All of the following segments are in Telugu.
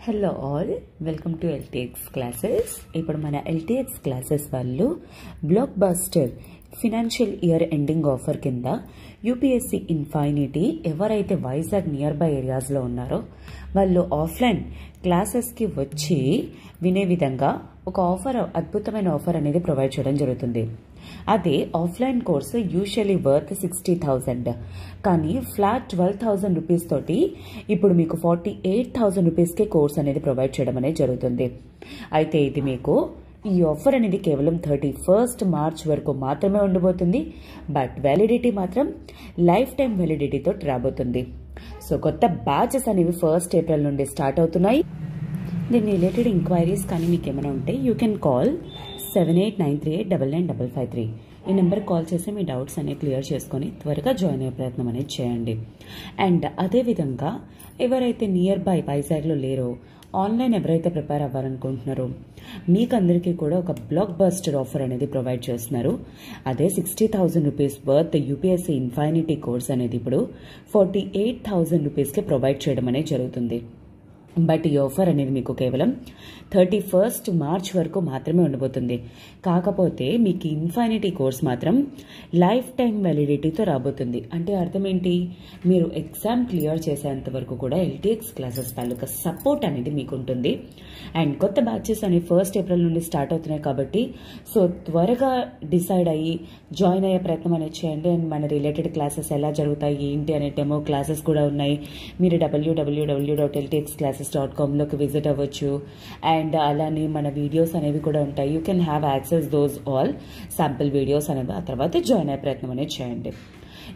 Hello all, welcome to LTX classes. ఇప్పుడు మన ఎల్టీఎక్స్ క్లాసెస్ వాళ్ళు blockbuster financial year ending offer కింద యూపీఎస్సీ ఇన్ఫైనిటీ ఎవరైతే వైజాగ్ నియర్ బై ఏరియాస్లో ఉన్నారో వాళ్ళు ఆఫ్లైన్ క్లాసెస్కి వచ్చి వినే విధంగా ఒక ఆఫర్, అద్భుతమైన ఆఫర్ అనేది ప్రొవైడ్ చేయడం జరుగుతుంది. అదే ఆఫ్లైన్ కోర్సు యూజువల్లీ వర్త్ 60,000, కానీ ఫ్లాట్ 12,000 రూపీస్ తోటి ఇప్పుడు మీకు 48,000 రూపీస్కే కోర్స్ అనేది ప్రొవైడ్ చేయడం అనేది జరుగుతుంది. అయితే ఇది మీకు ఈ ఆఫర్ అనేది కేవలం 31st మార్చ్ వరకు మాత్రమే ఉండబోతుంది. బట్ వ్యాలిడిటీ మాత్రం లైఫ్ టైం వ్యాలిడిటీతో రాబోతుంది. సో కొత్త బ్యాచెస్ అనేవి 1st ఏప్రిల్ నుండి స్టార్ట్ అవుతున్నాయి. దీని రిలేటెడ్ ఎంక్వైరీస్ కానీ మీకు ఏమైనా ఉంటే యూ కెన్ కాల్ 7893899553. ఈ నెంబర్ కాల్ చేసి మీ డౌట్స్ అనేవి క్లియర్ చేసుకొని త్వరగా జాయిన్ అయ్యే ప్రయత్నం అనేది చేయండి. అండ్ అదేవిధంగా ఎవరైతే నియర్ బై వైజాగ్లో లేరో, ఆన్లైన్ ఎవరైతే ప్రిపేర్ అవ్వాలనుకుంటున్నారో మీకు అందరికీ కూడా ఒక బ్లాక్ బస్టర్ ఆఫర్ అనేది ప్రొవైడ్ చేస్తున్నారు. అదే 60,000 rupees worth UPSC infinity course అనేది ఇప్పుడు 48,000 రూపీస్కి ప్రొవైడ్ చేయడం అనేది జరుగుతుంది. బట్ ఈ ఆఫర్ అనేది మీకు కేవలం 31st మార్చ్ వరకు మాత్రమే ఉండబోతుంది. కాకపోతే మీకు ఇన్ఫైనిటీ కోర్స్ మాత్రం లైఫ్ టైం వ్యాలిడిటీతో రాబోతుంది. అంటే అర్థం ఏంటి, మీరు ఎగ్జామ్ క్లియర్ చేసేంత వరకు కూడా ఎల్టీఎక్స్ క్లాసెస్ తాలూకా సపోర్ట్ అనేది మీకు ఉంటుంది. అండ్ కొత్త బ్యాచెస్ అనేవి 1st ఏప్రిల్ నుండి స్టార్ట్ అవుతున్నాయి కాబట్టి సో త్వరగా డిసైడ్ అయ్యి జాయిన్ అయ్యే ప్రయత్నం అనేది చేయండి. అండ్ మన రిలేటెడ్ క్లాసెస్ ఎలా జరుగుతాయి ఏంటి అనే డెమో క్లాసెస్ కూడా ఉన్నాయి. మీరు www.ltxclasses.com విజిట్ అవ్వచ్చు. అండ్ అలానే మన వీడియోస్ అనేవి కూడా ఉంటాయి. You can have access those all sample videos అనేవి. ఆ తర్వాత జాయిన్ అయ్యే ప్రయత్నం అనేది చేయండి.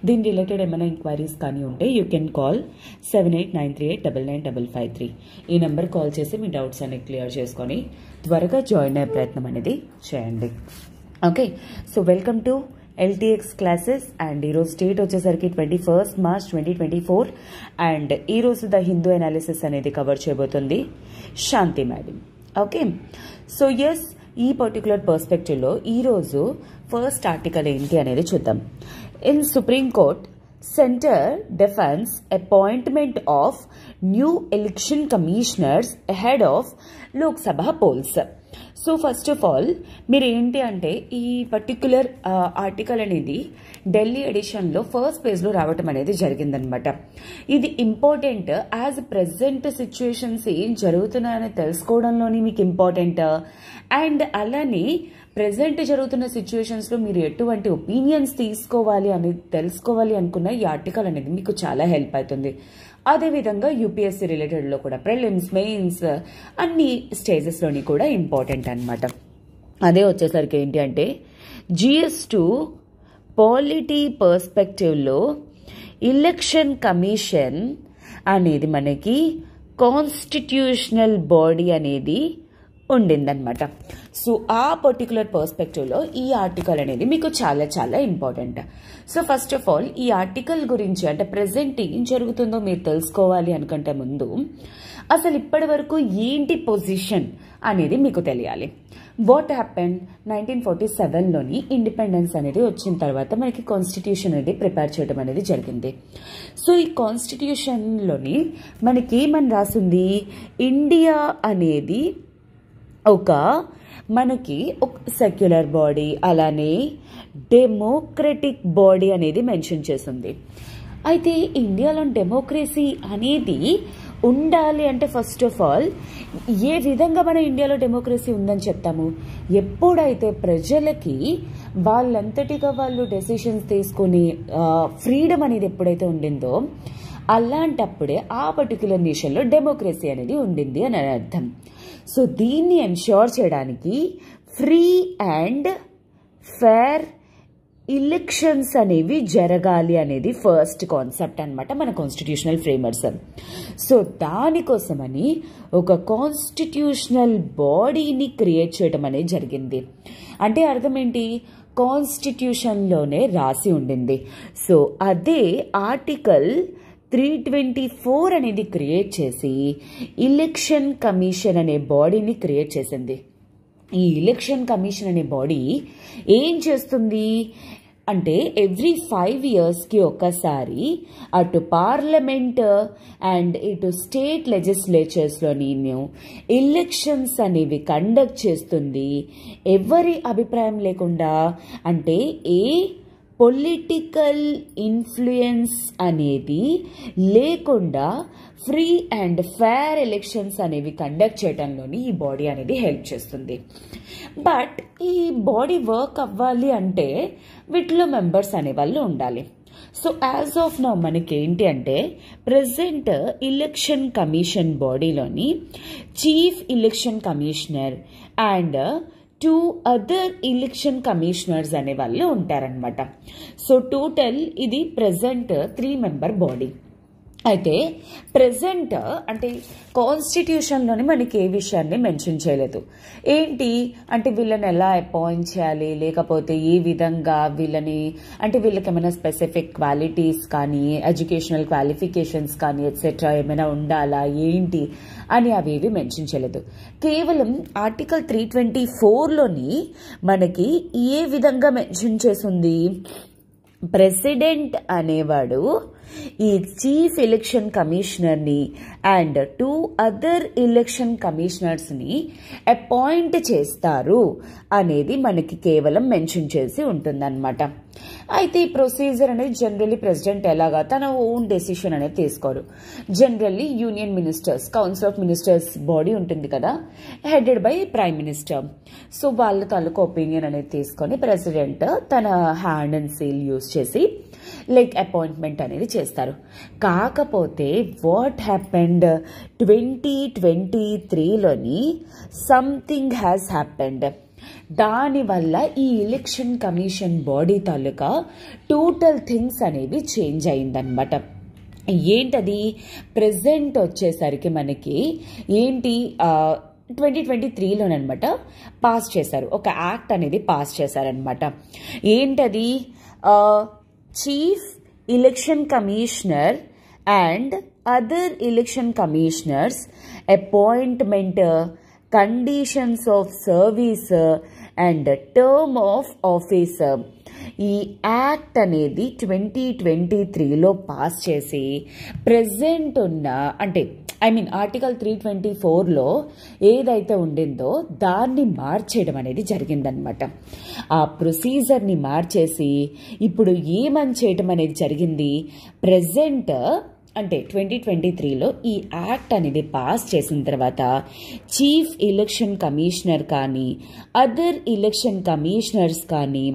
దీని రిలేటెడ్ ఏమైనా ఎంక్వైరీస్ కానీ ఉంటే యూ కెన్ కాల్ 7893899553. ఈ నెంబర్ కాల్ చేసి మీ డౌట్స్ అనేవి క్లియర్ చేసుకొని త్వరగా జాయిన్ అయ్యే ప్రయత్నం అనేది చేయండి. Okay, so welcome to LTX classes. And ఈరోజు డేట్ వచ్చేసరికి 21st మార్చ్ 2024. అండ్ ఈరోజు ద హిందూ అనాలిసిస్ అనేది కవర్ చేయబోతుంది Shanti madam. Okay, so yes, ఈ పర్టికులర్ పర్స్పెక్టివ్లో ఈరోజు ఫస్ట్ ఆర్టికల్ ఏంటి అనేది చూద్దాం. In Supreme Court, centre defends appointment of new election commissioners ahead of Lok Sabha polls. So first of all మీరు ఏంటి అంటే ఈ పర్టిక్యులర్ ఆర్టికల్ అనేది ఢిల్లీ ఎడిషన్లో ఫస్ట్ పేజ్లో రావటం అనేది జరిగిందనమాట. ఇది ఇంపార్టెంట్ యాజ్ ప్రెసెంట్ సిచ్యువేషన్స్ ఏం జరుగుతున్నాయని తెలుసుకోవడంలోని మీకు ఇంపార్టెంట్. అండ్ అలానే ప్రెసెంట్ జరుగుతున్న సిచ్యువేషన్స్లో మీరు ఎటువంటి ఒపీనియన్స్ తీసుకోవాలి అని తెలుసుకోవాలి అనుకున్న ఈ ఆర్టికల్ అనేది మీకు చాలా హెల్ప్ అవుతుంది. అదేవిధంగా యూపీఎస్సీ రిలేటెడ్లో కూడా ప్రిలిమ్స్, మెయిన్స్ అన్ని స్టేజెస్లోని కూడా ఇంపార్టెంట్ అనమాట. అదే వచ్చేసరికి ఏంటి అంటే GS2 పాలిటీ పర్స్పెక్టివ్లో ఎలక్షన్ కమిషన్ అనేది మనకి కాన్స్టిట్యూషనల్ బాడీ అనేది ఉండిందనమాట. సో ఆ పర్టికులర్ పర్స్పెక్టివ్లో ఈ ఆర్టికల్ అనేది మీకు చాలా చాలా important. So first of all ఈ ఆర్టికల్ గురించి అంటే ప్రెసెంట్ ఏం జరుగుతుందో మీరు తెలుసుకోవాలి అనుకుంటే ముందు అసలు ఇప్పటి వరకు ఏంటి పొజిషన్ అనేది మీకు తెలియాలి. వాట్ హ్యాపెన్ 1947లోని ఇండిపెండెన్స్ అనేది వచ్చిన తర్వాత మనకి కాన్స్టిట్యూషన్ అనేది ప్రిపేర్ చేయడం అనేది జరిగింది. సో ఈ కాన్స్టిట్యూషన్లోని మనకి ఏమని రాసింది, ఇండియా అనేది మనకి ఒక సెక్యులర్ బాడీ అలానే డెమోక్రటిక్ బాడీ అనేది మెన్షన్ చేసింది. అయితే ఇండియాలో డెమోక్రసీ అనేది ఉండాలి అంటే ఫస్ట్ ఆఫ్ ఆల్ ఏ విధంగా మన ఇండియాలో డెమోక్రసీ ఉందని చెప్తాము, ఎప్పుడైతే ప్రజలకి వాళ్ళంతటిగా వాళ్ళు డెసిషన్స్ తీసుకుని ఫ్రీడమ్ అనేది ఎప్పుడైతే ఉండిందో అలాంటప్పుడే ఆ పర్టికులర్ నేషన్లో డెమోక్రసీ అనేది ఉండింది అని అర్థం. సో దీన్ని ఎన్ష్యూర్ చేయడానికి ఫ్రీ అండ్ ఫేర్ ఎలక్షన్స్ అనేవి జరగాలి అనేది ఫస్ట్ కాన్సెప్ట్ అనమాట మన కాన్స్టిట్యూషనల్ ఫ్రేమర్స్. సో దానికోసమని ఒక కాన్స్టిట్యూషనల్ బాడీని క్రియేట్ చేయడం అనేది జరిగింది. అంటే అర్థం ఏంటి, కాన్స్టిట్యూషన్లోనే రాసి ఉండింది. సో అదే ఆర్టికల్ 324 అనేది క్రియేట్ చేసి ఎలక్షన్ కమిషన్ అనే బాడీని క్రియేట్ చేసింది. ఈ ఎలక్షన్ కమిషన్ అనే బాడీ ఏం చేస్తుంది, అంటే ఎవ్రీ 5 yearsకి ఒక్కసారి అటు పార్లమెంట్ అండ్ ఇటు స్టేట్ లెజిస్లేచర్స్లోని ఎలక్షన్స్ అనేవి కండక్ట్ చేస్తుంది. ఎవరి అభిప్రాయం లేకుండా, అంటే ఏ పొలిటికల్ ఇన్ఫ్లుయెన్స్ అనేది లేకుండా ఫ్రీ అండ్ ఫేర్ ఎలక్షన్స్ అనేవి కండక్ట్ చేయడంలోని ఈ బాడీ అనేది హెల్ప్ చేస్తుంది. బట్ ఈ బాడీ వర్క్ అవ్వాలి అంటే వీటిలో మెంబర్స్ అనేవాళ్ళు ఉండాలి. సో యాజ్ ఆఫ్ నౌ మనకి ఏంటి అంటే ప్రెసెంట్ ఎలక్షన్ కమిషన్ బాడీలోని chief election commissioner and 2 other election commissioners అనే వాళ్ళు ఉంటారనమాట. సో టోటల్ ఇది ప్రెసెంట్ 3 member బాడీ. అయితే ప్రెసెంట్ అంటే కాన్స్టిట్యూషన్లోని మనకి ఏ విషయాన్ని మెన్షన్ చేయలేదు. ఏంటి అంటే వీళ్ళని ఎలా అపాయింట్ చేయాలి, లేకపోతే ఏ విధంగా వీళ్ళని, అంటే వీళ్ళకి ఏమైనా స్పెసిఫిక్ క్వాలిటీస్ కానీ ఎడ్యుకేషనల్ క్వాలిఫికేషన్స్ కానీ ఎట్సెట్రా ఏమైనా ఉండాలా ఏంటి అని అవేవి మెన్షన్ చేయలేదు. కేవలం ఆర్టికల్ 324లోని మనకి ఏ విధంగా మెన్షన్ చేసింది, ప్రెసిడెంట్ అనేవాడు ఈ చీఫ్ ఎలక్షన్ కమిషనర్ని అండ్ 2 other ఎలక్షన్ కమిషనర్స్ని అపాయింట్ చేస్తారు అనేది మనకి కేవలం మెన్షన్ చేసి ఉంటుందన్నమాట. అయితే ఈ ప్రొసీజర్ అనేది జనరల్లీ ప్రెసిడెంట్ ఎలాగా తన ఓన్ డెసిషన్ అనేది తీసుకోరు. Generally union ministers, council of ministers body ఉంటుంది కదా, headed by prime minister. So వాళ్ళ తాలూకు ఒపీనియన్ అనేది తీసుకొని ప్రెసిడెంట్ తన హ్యాండ్ అండ్ సీల్ యూజ్ చేసి లైక్ అపాయింట్మెంట్ అనేది చేస్తారు. కాకపోతే వాట్ హ్యాపెండ్ 2023లోని సంథింగ్ హ్యాస్ హ్యాపెండ్. దానివల్ల ఈ ఎలక్షన్ కమిషన్ బాడీ తాలూకా టోటల్ థింగ్స్ అనేవి చేంజ్ అయిందనమాట. ఏంటది, ప్రెసెంట్ వచ్చేసరికి మనకి ఏంటి 2023లోనమాట పాస్ చేశారు, ఒక యాక్ట్ అనేది పాస్ చేశారనమాట. ఏంటది, chief election commissioner and other election commissioners appointment, conditions of service and term of office. ఈ యాక్ట్ అనేది 2023లో పాస్ చేసి ప్రెసెంట్ ఉన్న అంటే ఆర్టికల్ 324లో ఏదైతే ఉండిందో దాన్ని మార్చేయడం అనేది జరిగిందనమాట. ఆ ప్రొసీజర్ని మార్చేసి ఇప్పుడు ఏమని చేయడం అనేది జరిగింది, ప్రెసెంట్ అంటే 2023లో ఈ యాక్ట్ అనేది పాస్ చేసిన తర్వాత చీఫ్ ఎలక్షన్ కమిషనర్ కానీ అదర్ ఎలక్షన్ కమిషనర్స్ కానీ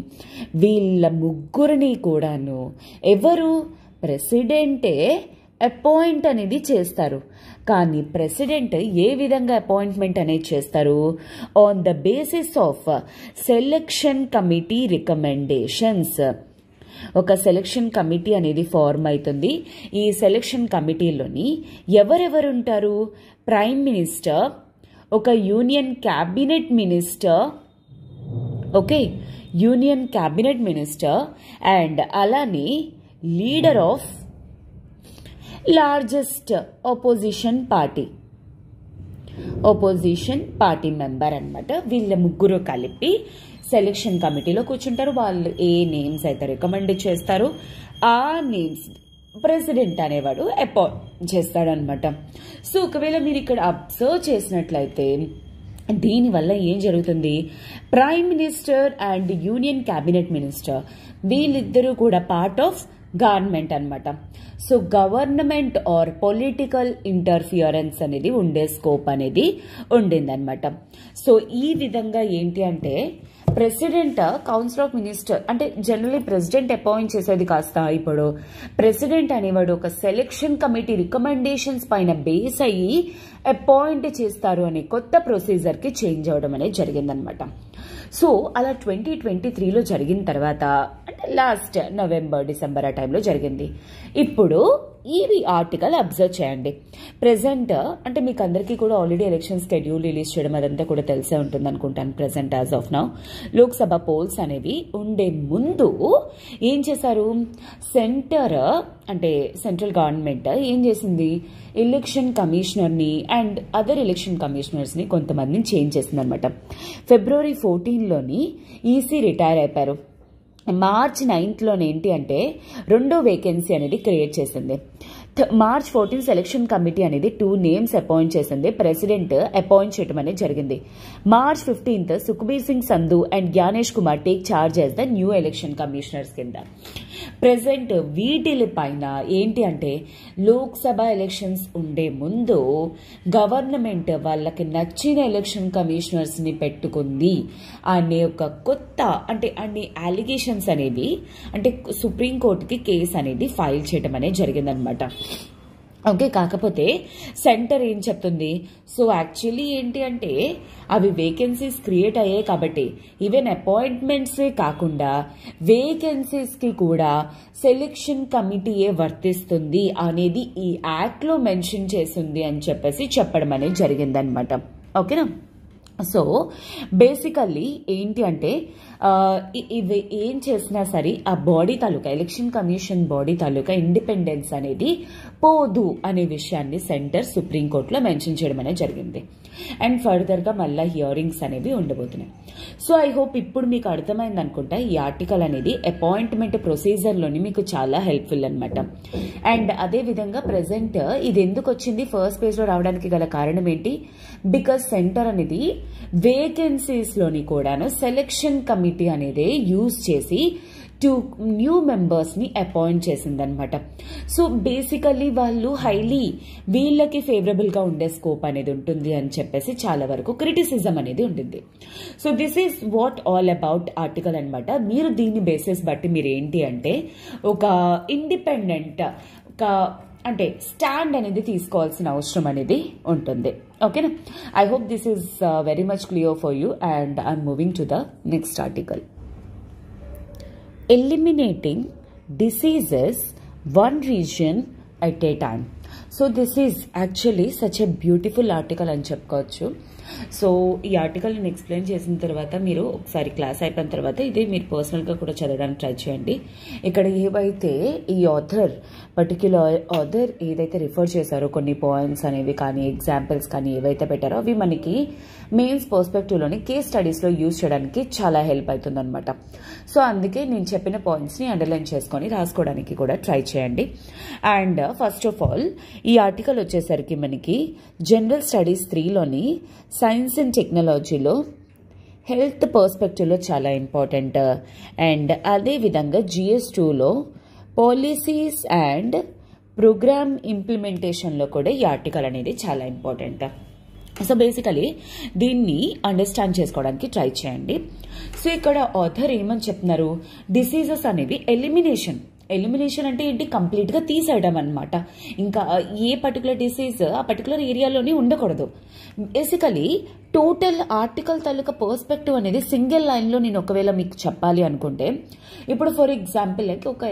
వీళ్ళ ముగ్గురిని కూడాను ఎవరు, ప్రెసిడెంటే అపాయింట్ అనేది చేస్తారు. కానీ ప్రెసిడెంట్ ఏ విధంగా అపాయింట్మెంట్ అనేది చేస్తారు, on the basis of selection committee recommendations. ఒక సెలక్షన్ కమిటీ అనేది ఫార్మ్ అవుతుంది. ఈ సెలక్షన్ కమిటీలోని ఎవరెవరు ఉంటారు, ప్రైమ్ మినిస్టర్, ఒక union cabinet minister, okay, union cabinet minister and అలానే leader of largest opposition party member అన్నమాట. వీళ్ళ ముగ్గురు కలిపి సెలక్షన్ కమిటీలో కూర్చుంటారు. వాళ్ళు ఏ నేమ్స్ అయితే రికమెండ్ చేస్తారో ఆ నేమ్స్ ప్రెసిడెంట్ అనేవాడు అపాయింట్ చేస్తాడనమాట. సో ఒకవేళ మీరు ఇక్కడ అబ్జర్వ్ చేసినట్లయితే దీనివల్ల ఏం జరుగుతుంది, prime minister and union cabinet minister వీళ్ళిద్దరూ కూడా పార్ట్ ఆఫ్ గవర్నమెంట్ అనమాట. So government or political interference అనేది ఉండే స్కోప్ అనేది ఉండిందనమాట. సో ఈ విధంగా ఏంటి అంటే ప్రెసిడెంట్ కౌన్సిల్ ఆఫ్ మినిస్టర్ అంటే జనరల్లీ ప్రెసిడెంట్ అపాయింట్ చేసేది కాస్త ఇప్పుడు ప్రెసిడెంట్ అనేవాడు ఒక సెలక్షన్ కమిటీ రికమెండేషన్స్ పైన బేస్ అయ్యి అపాయింట్ చేస్తారు అనే కొత్త ప్రొసీజర్ కి చేంజ్ అవడం అనేది జరిగిందనమాట. సో అలా 2023లో జరిగిన తర్వాత అంటే లాస్ట్ నవంబర్ డిసెంబర్ ఆ టైంలో జరిగింది. ఇప్పుడు ఈ ఆర్టికల్ అబ్జర్వ్ చేయండి. ప్రెసెంట్ అంటే మీకు అందరికీ కూడా ఆల్రెడీ ఎలక్షన్ షెడ్యూల్ రిలీజ్ చేయడం అదంతా కూడా తెలిసే ఉంటుంది అనుకుంటాను. Present as of now Lok Sabha polls అనేవి ఉండే ముందు ఏం చేశారు, సెంట్రల్ గవర్నమెంట్ ఏం చేసింది, ఎలక్షన్ కమిషనర్ని అండ్ అదర్ ఎలక్షన్ కమిషనర్స్ని కొంతమందిని చేంజ్ చేసింది అనమాట. February 14లోని ఈసీ రిటైర్ అయిపోయారు. మార్చ్ 9th ఏంటి అంటే 2వ వేకెన్సీ అనేది క్రియేట్ చేసింది. మార్చ్ 14 సెలక్షన్ కమిటీ అనేది 2 నేమ్స్ అపాయింట్ చేసింది. ప్రెసిడెంట్ అపాయింట్ చేయడం అనేది జరిగింది. March 15th Sukhbir Singh Sandhu and Gyanesh Kumar take charge as the new election commissioners కింద. ప్రెసెంట్ వీటిల పైన ఏంటి అంటే లోక్సభ ఎలక్షన్స్ ఉండే ముందు గవర్నమెంట్ వాళ్ళకి నచ్చిన ఎలక్షన్ కమిషనర్స్ ని పెట్టుకుంది అనే ఒక కొత్త అంటే అన్ని అలిగేషన్స్ అనేవి అంటే సుప్రీంకోర్టుకి కేసు అనేది ఫైల్ చేయడం అనేది జరిగిందనమాట. ఓకే, కాకపోతే సెంటర్ ఏం చెప్తుంది, సో యాక్చువల్లీ ఏంటి అంటే అవి వేకెన్సీస్ క్రియేట్ అయ్యాయి కాబట్టి ఈవెన్ అపాయింట్మెంట్సే కాకుండా వేకెన్సీస్కి కూడా సెలెక్షన్ కమిటీయే వర్తిస్తుంది అనేది ఈ యాక్ట్లో మెన్షన్ చేసింది అని చెప్పేసి చెప్పడం అనేది జరిగిందనమాట. ఓకేనా. సో బేసికల్లీ ఏంటి అంటే ఇవి ఏం చేసినా సరే ఆ బాడీ తాలూకా ఎలక్షన్ కమిషన్ బాడీ తాలూకా ఇండిపెండెన్స్ అనేది పోదు అనే విషయాన్ని సెంటర్ సుప్రీంకోర్టులో మెన్షన్ చేయడం అనేది జరిగింది. అండ్ ఫర్దర్గా మళ్ళీ హియరింగ్స్ అనేవి ఉండబోతున్నాయి. సో ఐ హోప్ ఇప్పుడు మీకు అర్థమైంది అనుకుంటా ఈ ఆర్టికల్ అనేది అపాయింట్మెంట్ ప్రొసీజర్లోని మీకు చాలా హెల్ప్ఫుల్ అనమాట. అండ్ అదేవిధంగా ప్రెసెంట్ ఇది ఎందుకు వచ్చింది ఫస్ట్ పేజ్లో రావడానికి గల కారణం ఏంటి, బికాస్ సెంటర్ అనేది వేకెన్సీస్లోని కూడాను సెలెక్షన్ కమిటీ అనేది యూజ్ చేసి 2 న్యూ మెంబర్స్ ని అపాయింట్ చేసిందనమాట. సో బేసికలీ వాళ్ళు వీళ్ళకి ఫేవరబుల్ గా ఉండే స్కోప్ అనేది ఉంటుంది అని చెప్పేసి చాలా వరకు క్రిటిసిజం అనేది ఉంటుంది. So this is what all about article అనమాట. మీరు దీని బేసిస్ బట్టి మీరు ఏంటి అంటే ఒక ఇండిపెండెంట్ అంటే స్టాండ్ అనేది తీసుకోవాల్సిన అవసరం అనేది ఉంటుంది. ఓకేనా. I hope this is very much clear for you and I'm moving to the next article. Eliminating diseases one region at a time. So this is actually such a beautiful article అని చెప్పుకోవచ్చు. సో ఈ ఆర్టికల్ నేను ఎక్స్ప్లెయిన్ చేసిన తర్వాత మీరు ఒకసారి క్లాస్ అయిపోయిన తర్వాత ఇది మీరు పర్సనల్గా కూడా చదవడానికి ట్రై చేయండి. ఇక్కడ ఏవైతే ఈ పర్టిక్యులర్ ఆథర్ ఏదైతే రిఫర్ చేశారో కొన్ని పాయింట్స్ అనేవి కానీ ఎగ్జాంపుల్స్ కానీ ఏవైతే పెట్టారో అవి మనకి మెయిన్స్ పర్స్పెక్టివ్లోని కేస్ స్టడీస్లో యూజ్ చేయడానికి చాలా హెల్ప్ అవుతుంది అనమాట. సో అందుకే నేను చెప్పిన పాయింట్స్ని అండర్లైన్ చేసుకొని రాసుకోవడానికి కూడా ట్రై చేయండి. అండ్ ఫస్ట్ ఆఫ్ ఆల్ ఈ ఆర్టికల్ వచ్చేసరికి మనకి జనరల్ స్టడీస్ 3లోని సైన్స్ అండ్ టెక్నాలజీలో హెల్త్ పర్స్పెక్టివ్లో చాలా ఇంపార్టెంట్. అండ్ అదేవిధంగా GS2లో పాలసీస్ అండ్ ప్రోగ్రామ్ ఇంప్లిమెంటేషన్లో కూడా ఈ ఆర్టికల్ అనేది చాలా ఇంపార్టెంట్. సో బేసికలీ దీన్ని అండర్స్టాండ్ చేసుకోవడానికి ట్రై చేయండి. సో ఇక్కడ ఆథర్ ఏమని చెప్తున్నారు, డిసీజెస్ అనేవి ఎలిమినేషన్ అంటే ఏంటి, కంప్లీట్గా తీసేయడం అనమాట. ఇంకా ఏ పర్టికులర్ డిసీజ్ ఆ పర్టికులర్ ఏరియాలోనే ఉండకూడదు. బేసికలీ టోటల్ ఆర్టికల్ తాలూకా పర్స్పెక్టివ్ అనేది సింగిల్ లైన్లో నేను ఒకవేళ మీకు చెప్పాలి అనుకుంటే, ఇప్పుడు ఫర్ ఎగ్జాంపుల్ లైక్ ఒక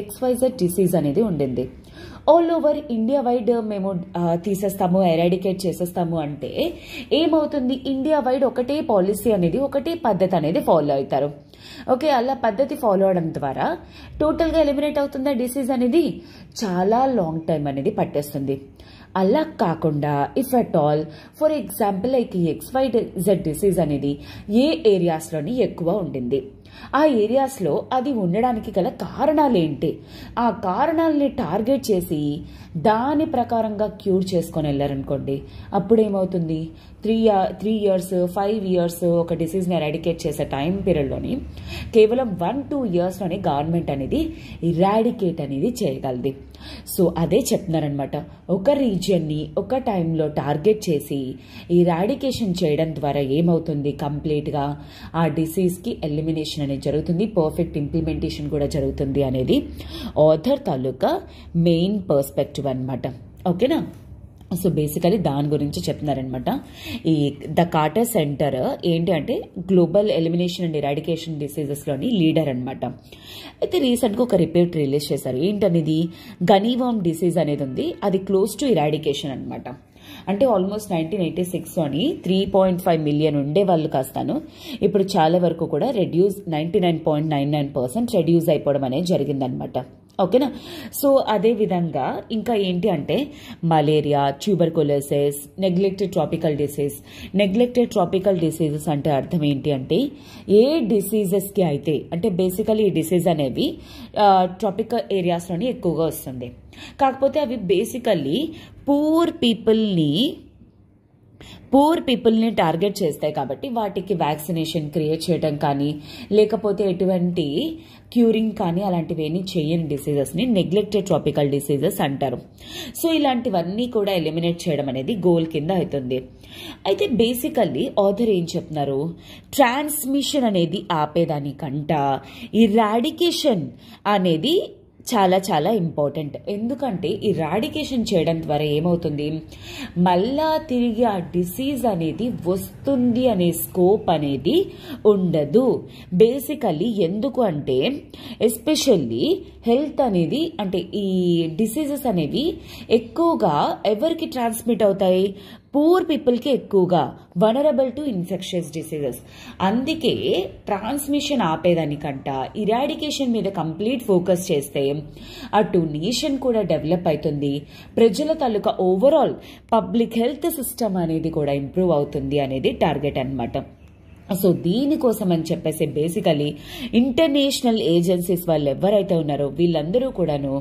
XYZ డిసీజ్ అనేది ఉండింది. ఆల్ ఓవర్ ఇండియా వైడ్ మేము తీసేస్తాము, ఎరాడికేట్ చేసేస్తాము అంటే ఏమవుతుంది, ఇండియా వైడ్ ఒకటే పాలసీ అనేది ఒకటే పద్ధతి అనేది ఫాలో అవుతారు. ఓకే, అలా పద్ధతి ఫాలో అవడం ద్వారా టోటల్గా ఎలిమినేట్ అవుతుందా డిసీజ్ అనేది, చాలా లాంగ్ టైం అనేది పట్టేస్తుంది. అలా కాకుండా if at all for example like XYZ disease అనేది ఏ ఏరియాస్లోని ఎక్కువ ఉండింది, ఆ ఏరియాస్లో అది ఉండడానికి గల కారణాలేంటి, ఆ కారణాలని టార్గెట్ చేసి దాని ప్రకారంగా క్యూర్ చేసుకొని వెళ్ళారనుకోండి, అప్పుడు ఏమవుతుంది 3 years 5 years ఒక డిసీజ్ని ఎరాడికేట్ చేసే టైం పీరియడ్లోని కేవలం 1-2 yearsలోనే గవర్నమెంట్ అనేది ఇరాడికేట్ అనేది చేయగలది. సో అదే చెప్తున్నారనమాట, ఒక రీజియన్ని ఒక టైంలో టార్గెట్ చేసి ఇరాడికేషన్ చేయడం ద్వారా ఏమవుతుంది, కంప్లీట్గా ఆ డిసీజ్కి ఎలిమినేషన్ అనేది జరుగుతుంది, పర్ఫెక్ట్ ఇంప్లిమెంటేషన్ కూడా జరుగుతుంది అనేది ఆథర్ తాలూకా మెయిన్ పర్స్పెక్టివ్ అనమాట. ఓకేనా. సో బేసికలీ దాని గురించి చెప్తున్నారనమాట. ఈ ద కార్టర్ సెంటర్ ఏంటి అంటే గ్లోబల్ ఎలిమినేషన్ అండ్ ఇరాడికేషన్ డిసీజెస్లోని లీడర్ అనమాట. అయితే రీసెంట్గా ఒక రిపోర్ట్ రిలీజ్ చేశారు. ఏంటనేది, గనీవామ్ డిసీజ్ అనేది ఉంది, అది క్లోజ్ టు ఇరాడికేషన్ అనమాట. అంటే ఆల్మోస్ట్ 1986లోని 3.5 million ఉండే వాళ్ళు కాస్తాను ఇప్పుడు చాలా వరకు కూడా 99.99% రెడ్యూస్ అయిపోవడం అనేది జరిగిందనమాట. ఓకేనా. సో అదే విధంగా ఇంకా ఏంటి అంటే malaria, tuberculosis, neglected tropical disease. Neglected tropical diseases అంటే అర్థం ఏంటి అంటే ఏ డిసీజెస్కి అయితే అంటే బేసికలీ ఈ డిసీజ్ అనేవి ట్రాపికల్ ఏరియాస్లోని ఎక్కువగా వస్తుంది. కాకపోతే అవి బేసికల్లీ పూర్ పీపుల్ని టార్గెట్ చేస్తాయి కాబట్టి వాటికి వ్యాక్సినేషన్ క్రియేట్ చేయడం కానీ లేకపోతే ఎటువంటి క్యూరింగ్ కానీ అలాంటివి ఏమీ చేయని డిసీజెస్ని నెగ్లెక్టెడ్ ట్రాపికల్ డిసీజెస్ అంటారు. సో ఇలాంటివన్నీ కూడా ఎలిమినేట్ చేయడం అనేది గోల్ కింద అవుతుంది. అయితే బేసికల్లీ ఆథర్ ఏం చెప్తున్నారు, ట్రాన్స్మిషన్ అనేది ఆపేదానికంట ఇరాడికేషన్ అనేది చాలా చాలా ఇంపార్టెంట్. ఎందుకంటే ఇరాడికేషన్ చేయడం ద్వారా ఏమవుతుంది, మళ్ళా తిరిగి ఆ డిసీజ్ అనేది వస్తుంది అనే స్కోప్ అనేది ఉండదు బేసికల్లీ. ఎందుకు అంటే ఎస్పెషల్లీ హెల్త్ అనేది అంటే ఈ డిసీజెస్ అనేవి ఎక్కువగా ఎవరికి ట్రాన్స్మిట్ అవుతాయి, పూర్ పీపుల్కి ఎక్కువగా వనరబుల్ టు ఇన్ఫెక్షన్స్ డిసీజెస్. అందుకే ట్రాన్స్మిషన్ ఆపేదానికంట ఇరాడికేషన్ మీద కంప్లీట్ ఫోకస్ చేస్తే అటు నేషన్ కూడా డెవలప్ అవుతుంది, ప్రజల తాలూకా ఓవరాల్ పబ్లిక్ హెల్త్ సిస్టమ్ అనేది కూడా ఇంప్రూవ్ అవుతుంది అనేది టార్గెట్ అన్నమాట. సో దీనికోసం అని చెప్పేసి బేసికలీ ఇంటర్నేషనల్ ఏజెన్సీస్ వాళ్ళు ఎవరైతే ఉన్నారో వీళ్ళందరూ కూడాను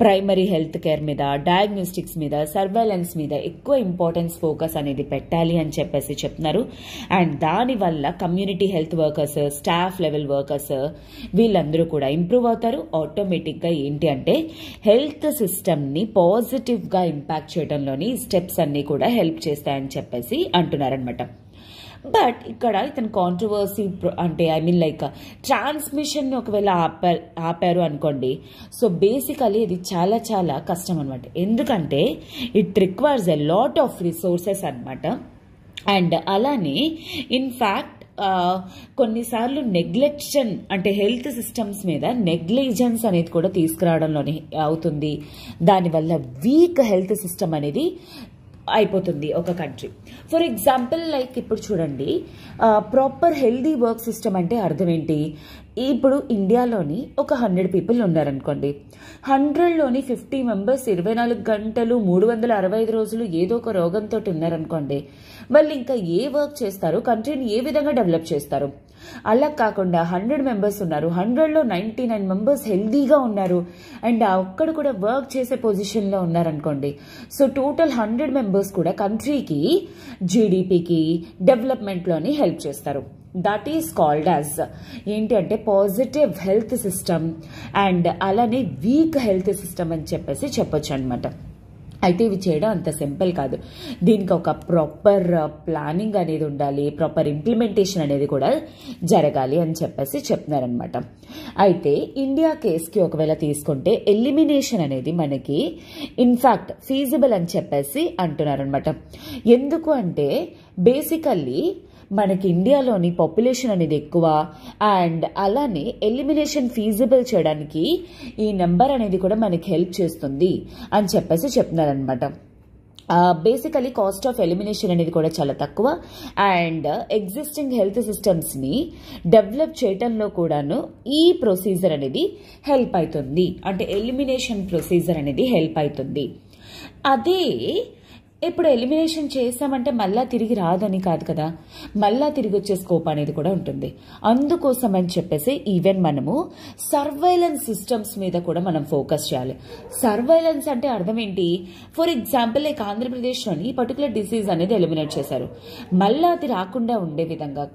ప్రైమరీ హెల్త్ కేర్ మీద, డయాగ్నోస్టిక్స్ మీద, సర్వైలెన్స్ మీద ఎక్కువ ఇంపార్టెన్స్ ఫోకస్ అనేది పెట్టాలి అని చెప్పేసి చెప్తున్నారు. అండ్ దానివల్ల community health workers, staff level workers వీళ్ళందరూ కూడా ఇంప్రూవ్ అవుతారు. ఆటోమేటిక్గా ఏంటి అంటే హెల్త్ సిస్టమ్ని పాజిటివ్గా ఇంపాక్ట్ చేయడంలోని స్టెప్స్ అన్నీ కూడా హెల్ప్ చేస్తాయని చెప్పేసి అంటున్నారనమాట. బట్ ఇక్కడ ఇతను కాంట్రవర్సీ అంటే ట్రాన్స్మిషన్ ఒకవేళ ఆపారు అనుకోండి, సో బేసికలీ ఇది చాలా చాలా కష్టం అనమాట. ఎందుకంటే it requires a lot of resources అనమాట. అండ్ అలానే ఇన్ఫ్యాక్ట్ కొన్నిసార్లు నెగ్లెక్షన్ అంటే హెల్త్ సిస్టమ్స్ మీద నెగ్లిజెన్స్ అనేది కూడా తీసుకురావడంలోనే అవుతుంది. దానివల్ల వీక్ హెల్త్ సిస్టమ్ అనేది అయిపోతుంది ఒక కంట్రీ. ఫర్ ఎగ్జాంపుల్ ఇప్పుడు చూడండి, ప్రాపర్ హెల్దీ వర్క్ సిస్టమ్ అంటే అర్థం ఏంటి, ఇప్పుడు ఇండియాలోని ఒక 100 పీపుల్ ఉన్నారనుకోండి, 100లోని 50 మెంబర్స్ 24 గంటలు 365 రోజులు ఏదో ఒక రోగంతో ఉన్నారనుకోండి, వాళ్ళు ఇంకా ఏ వర్క్ చేస్తారు, కంట్రీని ఏ విధంగా డెవలప్ చేస్తారు? అలా కాకుండా 100 మెంబర్స్ ఉన్నారు, 100లో 99 మెంబర్స్ హెల్దీగా ఉన్నారు అండ్ ఒక్కడు కూడా వర్క్ చేసే పొజిషన్లో ఉన్నారనుకోండి, సో టోటల్ 100 మెంబర్స్ కూడా కంట్రీకి జీడిపికి డెవలప్మెంట్లోని హెల్ప్ చేస్తారు. దట్ ఈస్ కాల్డ్ యాజ్ ఏంటి అంటే పాజిటివ్ హెల్త్ సిస్టమ్ అండ్ అలానే వీక్ హెల్త్ సిస్టమ్ అని చెప్పేసి చెప్పొచ్చు అనమాట. అయితే ఇవి చేయడం అంత సింపుల్ కాదు, దీనికి ఒక ప్రాపర్ ప్లానింగ్ అనేది ఉండాలి, ప్రాపర్ ఇంప్లిమెంటేషన్ అనేది కూడా జరగాలి అని చెప్పేసి చెప్తున్నారనమాట. అయితే ఇండియా కేసుకి ఒకవేళ తీసుకుంటే ఎలిమినేషన్ అనేది మనకి ఇన్ఫ్యాక్ట్ ఫీజిబుల్ అని చెప్పేసి అంటున్నారనమాట. ఎందుకు అంటే బేసికల్లీ మనకి ఇండియాలోని పాపులేషన్ అనేది ఎక్కువ అండ్ అలానే ఎలిమినేషన్ ఫీజిబుల్ చేయడానికి ఈ నెంబర్ అనేది కూడా మనకి హెల్ప్ చేస్తుంది అని చెప్పేసి చెప్తున్నారనమాట. బేసికలీ కాస్ట్ ఆఫ్ ఎలిమినేషన్ అనేది కూడా చాలా తక్కువ అండ్ ఎగ్జిస్టింగ్ హెల్త్ సిస్టమ్స్ని డెవలప్ చేయడంలో కూడాను ఈ ప్రొసీజర్ అనేది హెల్ప్ అవుతుంది, అంటే ఎలిమినేషన్ ప్రొసీజర్ అనేది హెల్ప్ అవుతుంది. అదే ఇప్పుడు ఎలిమినేషన్ చేస్తామంటే మళ్ళా తిరిగి రాదని కాదు కదా, మళ్ళా తిరిగి వచ్చే స్కోప్ అనేది కూడా ఉంటుంది. అందుకోసం అని చెప్పేసి ఈవెన్ మనము సర్వైలెన్స్ సిస్టమ్స్ మీద కూడా మనం ఫోకస్ చేయాలి. సర్వైలెన్స్ అంటే అర్థం ఏంటి, ఫర్ ఎగ్జాంపుల్ ఆంధ్రప్రదేశ్లోని ఈ పర్టికులర్ డిసీజ్ అనేది ఎలిమినేట్ చేశారు, మళ్ళా అది రాకుండా ఉండే విధంగా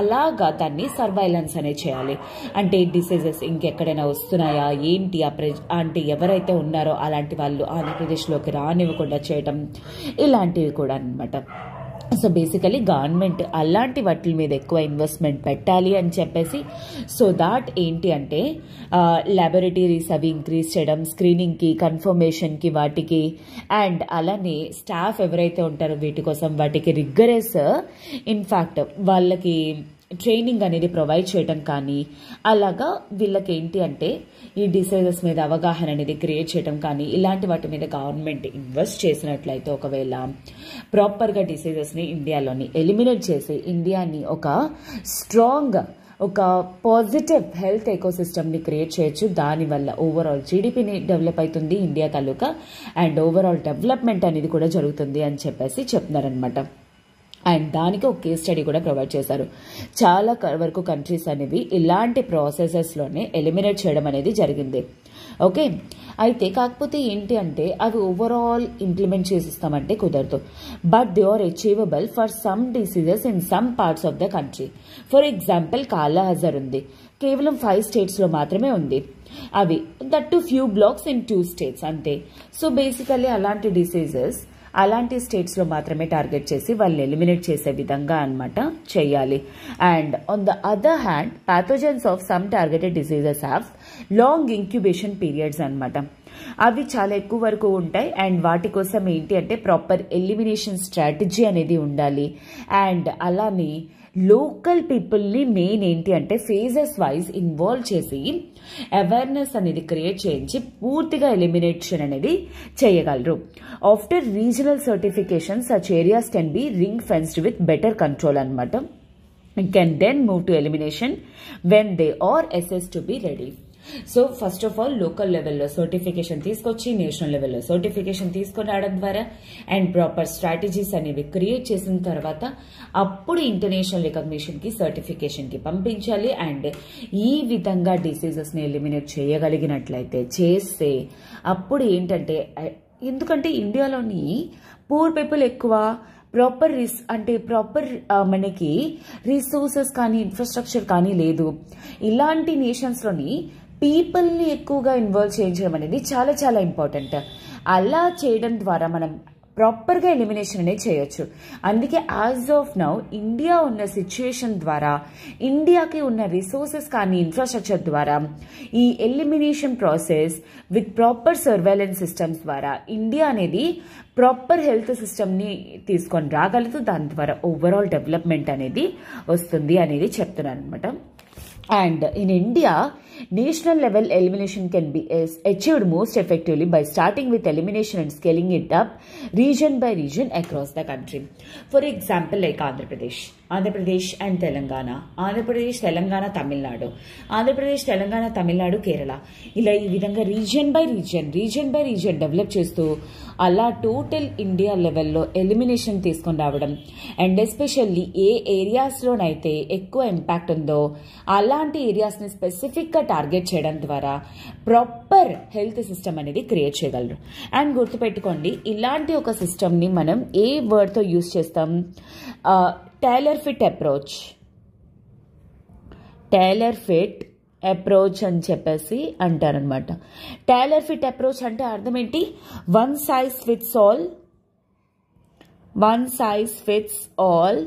అలాగా దాన్ని సర్వైలెన్స్ అనేది చేయాలి. అంటే డిసీజెస్ ఇంకెక్కడైనా వస్తున్నాయా ఏంటి, అంటే ఎవరైతే ఉన్నారో అలాంటి వాళ్ళు ఆంధ్రప్రదేశ్లోకి రానివ్వకుండా చేయటం, ఇలాంటివి కూడా అన్నమాట. సో బేసికలీ గవర్నమెంట్ అలాంటి వాటి మీద ఎక్కువ ఇన్వెస్ట్మెంట్ పెట్టాలి అని చెప్పేసి, సో దాట్ ఏంటి అంటే ల్యాబొరేటరీస్ అవి ఇంక్రీజ్ చేయడం, స్క్రీనింగ్కి, కన్ఫర్మేషన్కి వాటికి అండ్ అలానే స్టాఫ్ ఎవరైతే ఉంటారో వీటి కోసం వాటికి రిగ్గరస్ ఇన్ఫ్యాక్ట్ వాళ్ళకి ట్రైనింగ్ అనేది ప్రొవైడ్ చేయడం కానీ అలాగా వీళ్ళకి ఏంటి అంటే ఈ డిసీజెస్ మీద అవగాహన అనేది క్రియేట్ చేయడం కానీ ఇలాంటి వాటి మీద గవర్నమెంట్ ఇన్వెస్ట్ చేసినట్లయితే ఒకవేళ ప్రాపర్గా డిసీజెస్ని ఇండియాలోని ఎలిమినేట్ చేసి ఇండియాని ఒక స్ట్రాంగ్ ఒక పాజిటివ్ హెల్త్ ఎకోసిస్టమ్ని క్రియేట్ చేయొచ్చు. దానివల్ల ఓవరాల్ జీడిపిని డెవలప్ అవుతుంది India taluka, and overall development అనేది కూడా జరుగుతుంది అని చెప్పేసి చెప్తున్నారనమాట. అండ్ దానికి ఒక కేస్ స్టడీ కూడా ప్రొవైడ్ చేశారు. చాలా వరకు కంట్రీస్ అనేవి ఇలాంటి ప్రాసెసెస్లోనే ఎలిమినేట్ చేయడం అనేది జరిగింది. ఓకే, అయితే కాకపోతే ఏంటి అంటే అవి ఓవరాల్ ఇంప్లిమెంట్ చేసిస్తామంటే కుదరదు. But they are achievable for some diseases in some parts of the country. For example kala azar ఉంది, కేవలం 5 స్టేట్స్లో మాత్రమే ఉంది. అవి that too few blocks in 2 states అంతే. సో బేసికల్లీ అలాంటి డిసీజెస్ అలాంటి స్టేట్స్లో మాత్రమే టార్గెట్ చేసి వాళ్ళని ఎలిమినేట్ చేసే విధంగా అనమాట చేయాలి. And on the other hand pathogens of some targeted diseases have long incubation periods అనమాట. అవి చాలా ఎక్కువ వరకు ఉంటాయి. అండ్ వాటి కోసం ఏంటి అంటే ప్రాపర్ ఎలిమినేషన్ స్ట్రాటజీ అనేది ఉండాలి. అండ్ అలానే లోకల్ పీపుల్ని మెయిన్ ఏంటి అంటే ఫేజెస్ వైజ్ ఇన్వాల్వ్ చేసి అవేర్నెస్ అనేది క్రియేట్ చేయించి పూర్తిగా ఎలిమినేషన్ అనేది చేయగలరు. After regional certification such areas can be ring fenced with better control అనమాట. Can then move to elimination when they are assessed to be ready. So first of all local లెవెల్లో సర్టిఫికేషన్ తీసుకొచ్చి నేషనల్ లెవెల్లో సర్టిఫికేషన్ తీసుకొని రావడం ద్వారా అండ్ ప్రాపర్ స్ట్రాటజీస్ అనేవి క్రియేట్ చేసిన తర్వాత అప్పుడు ఇంటర్నేషనల్ రికగ్నిషన్కి సర్టిఫికేషన్కి పంపించాలి. అండ్ ఈ విధంగా డిసీజెస్ని ఎలిమినేట్ చేయగలిగినట్లయితే చేస్తే అప్పుడు ఏంటంటే, ఎందుకంటే ఇండియాలోని పూర్ పీపుల్ ఎక్కువ, ప్రాపర్ మనకి రిసోర్సెస్ కానీ ఇన్ఫ్రాస్ట్రక్చర్ కానీ లేదు. ఇలాంటి నేషన్స్లోని పీపుల్ని ఎక్కువగా ఇన్వాల్వ్ చేయించడం అనేది చాలా చాలా ఇంపార్టెంట్. అలా చేయడం ద్వారా మనం ప్రాపర్గా ఎలిమినేషన్ అనేది చేయొచ్చు. అందుకే యాజ్ ఆఫ్ నౌ ఇండియా ఉన్న సిచ్యుయేషన్ ద్వారా, ఇండియాకి ఉన్న రిసోర్సెస్ కానీ ఇన్ఫ్రాస్ట్రక్చర్ ద్వారా ఈ elimination process with proper surveillance systems ద్వారా ఇండియా అనేది ప్రాపర్ హెల్త్ సిస్టమ్ని తీసుకొని రాగలదు. దాని ద్వారా ఓవరాల్ డెవలప్మెంట్ అనేది వస్తుంది అనేది చెప్తున్నాను అనమాట. And in India, national level elimination can be achieved most effectively by starting with elimination and scaling it up region by region across the country. For example, like Andhra Pradesh and Telangana, Andhra Pradesh, Telangana, Tamil Nadu, Andhra Pradesh, Telangana, Tamil Nadu, Kerala. ఇలా ఈ విధంగా రీజియన్ బై రీజియన్ డెవలప్ చేస్తూ అలా టోటల్ ఇండియా లెవెల్లో ఎలిమినేషన్ తీసుకొని రావడం. అండ్ ఎస్పెషల్లీ ఏ ఏరియాస్లోనైతే ఎక్కువ ఇంపాక్ట్ ఉందో అలాంటి ఏరియాస్ని స్పెసిఫిక్గా టార్గెట్ చేయడం ద్వారా ప్రాపర్ హెల్త్ సిస్టమ్ అనేది క్రియేట్ చేయగలరు. అండ్ గుర్తుపెట్టుకోండి, ఇలాంటి ఒక సిస్టమ్ని మనం ఏ వర్డ్తో యూజ్ చేస్తాం? టైలర్ ఫిట్ అప్రోచ్ అని చెప్పేసి అంటారనమాట. టైలర్ ఫిట్ అప్రోచ్ అంటే అర్థం ఏంటి? One size fits all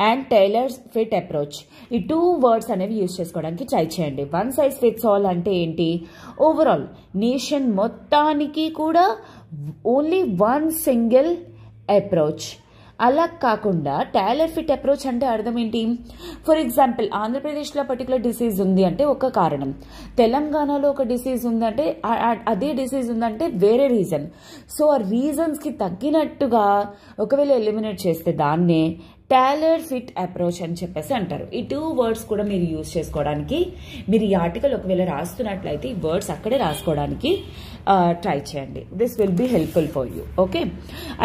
and tailor fit approach, ఈ 2 వర్డ్స్ అనేవి యూజ్ చేసుకోవడానికి ట్రై చేయండి. వన్ సైజ్ ఫిట్స్ ఆల్ అంటే ఏంటి? ఓవరాల్ నేషన్ మొత్తానికి కూడా ఓన్లీ వన్ సింగిల్ అప్రోచ్. అలా కాకుండా టైలర్ ఫిట్ అప్రోచ్ అంటే అర్థం ఏంటి? ఫర్ ఎగ్జాంపుల్ ఆంధ్రప్రదేశ్లో పర్టికులర్ డిసీజ్ ఉంది అంటే ఒక కారణం, తెలంగాణలో ఒక డిసీజ్ ఉందంటే అదే డిసీజ్ ఉందంటే వేరే రీజన్. సో ఆ రీజన్స్కి తగ్గినట్టుగా ఒకవేళ ఎలిమినేట్ చేస్తే దాన్నే టైలర్ ఫిట్ అప్రోచ్ అని చెప్పేసి అంటారు. ఈ 2 వర్డ్స్ కూడా మీరు యూజ్ చేసుకోవడానికి, మీరు ఈ ఆర్టికల్ ఒకవేళ రాస్తున్నట్లయితే ఈ వర్డ్స్ అక్కడే రాసుకోవడానికి ట్రై చేయండి. This will be helpful for you. Okay,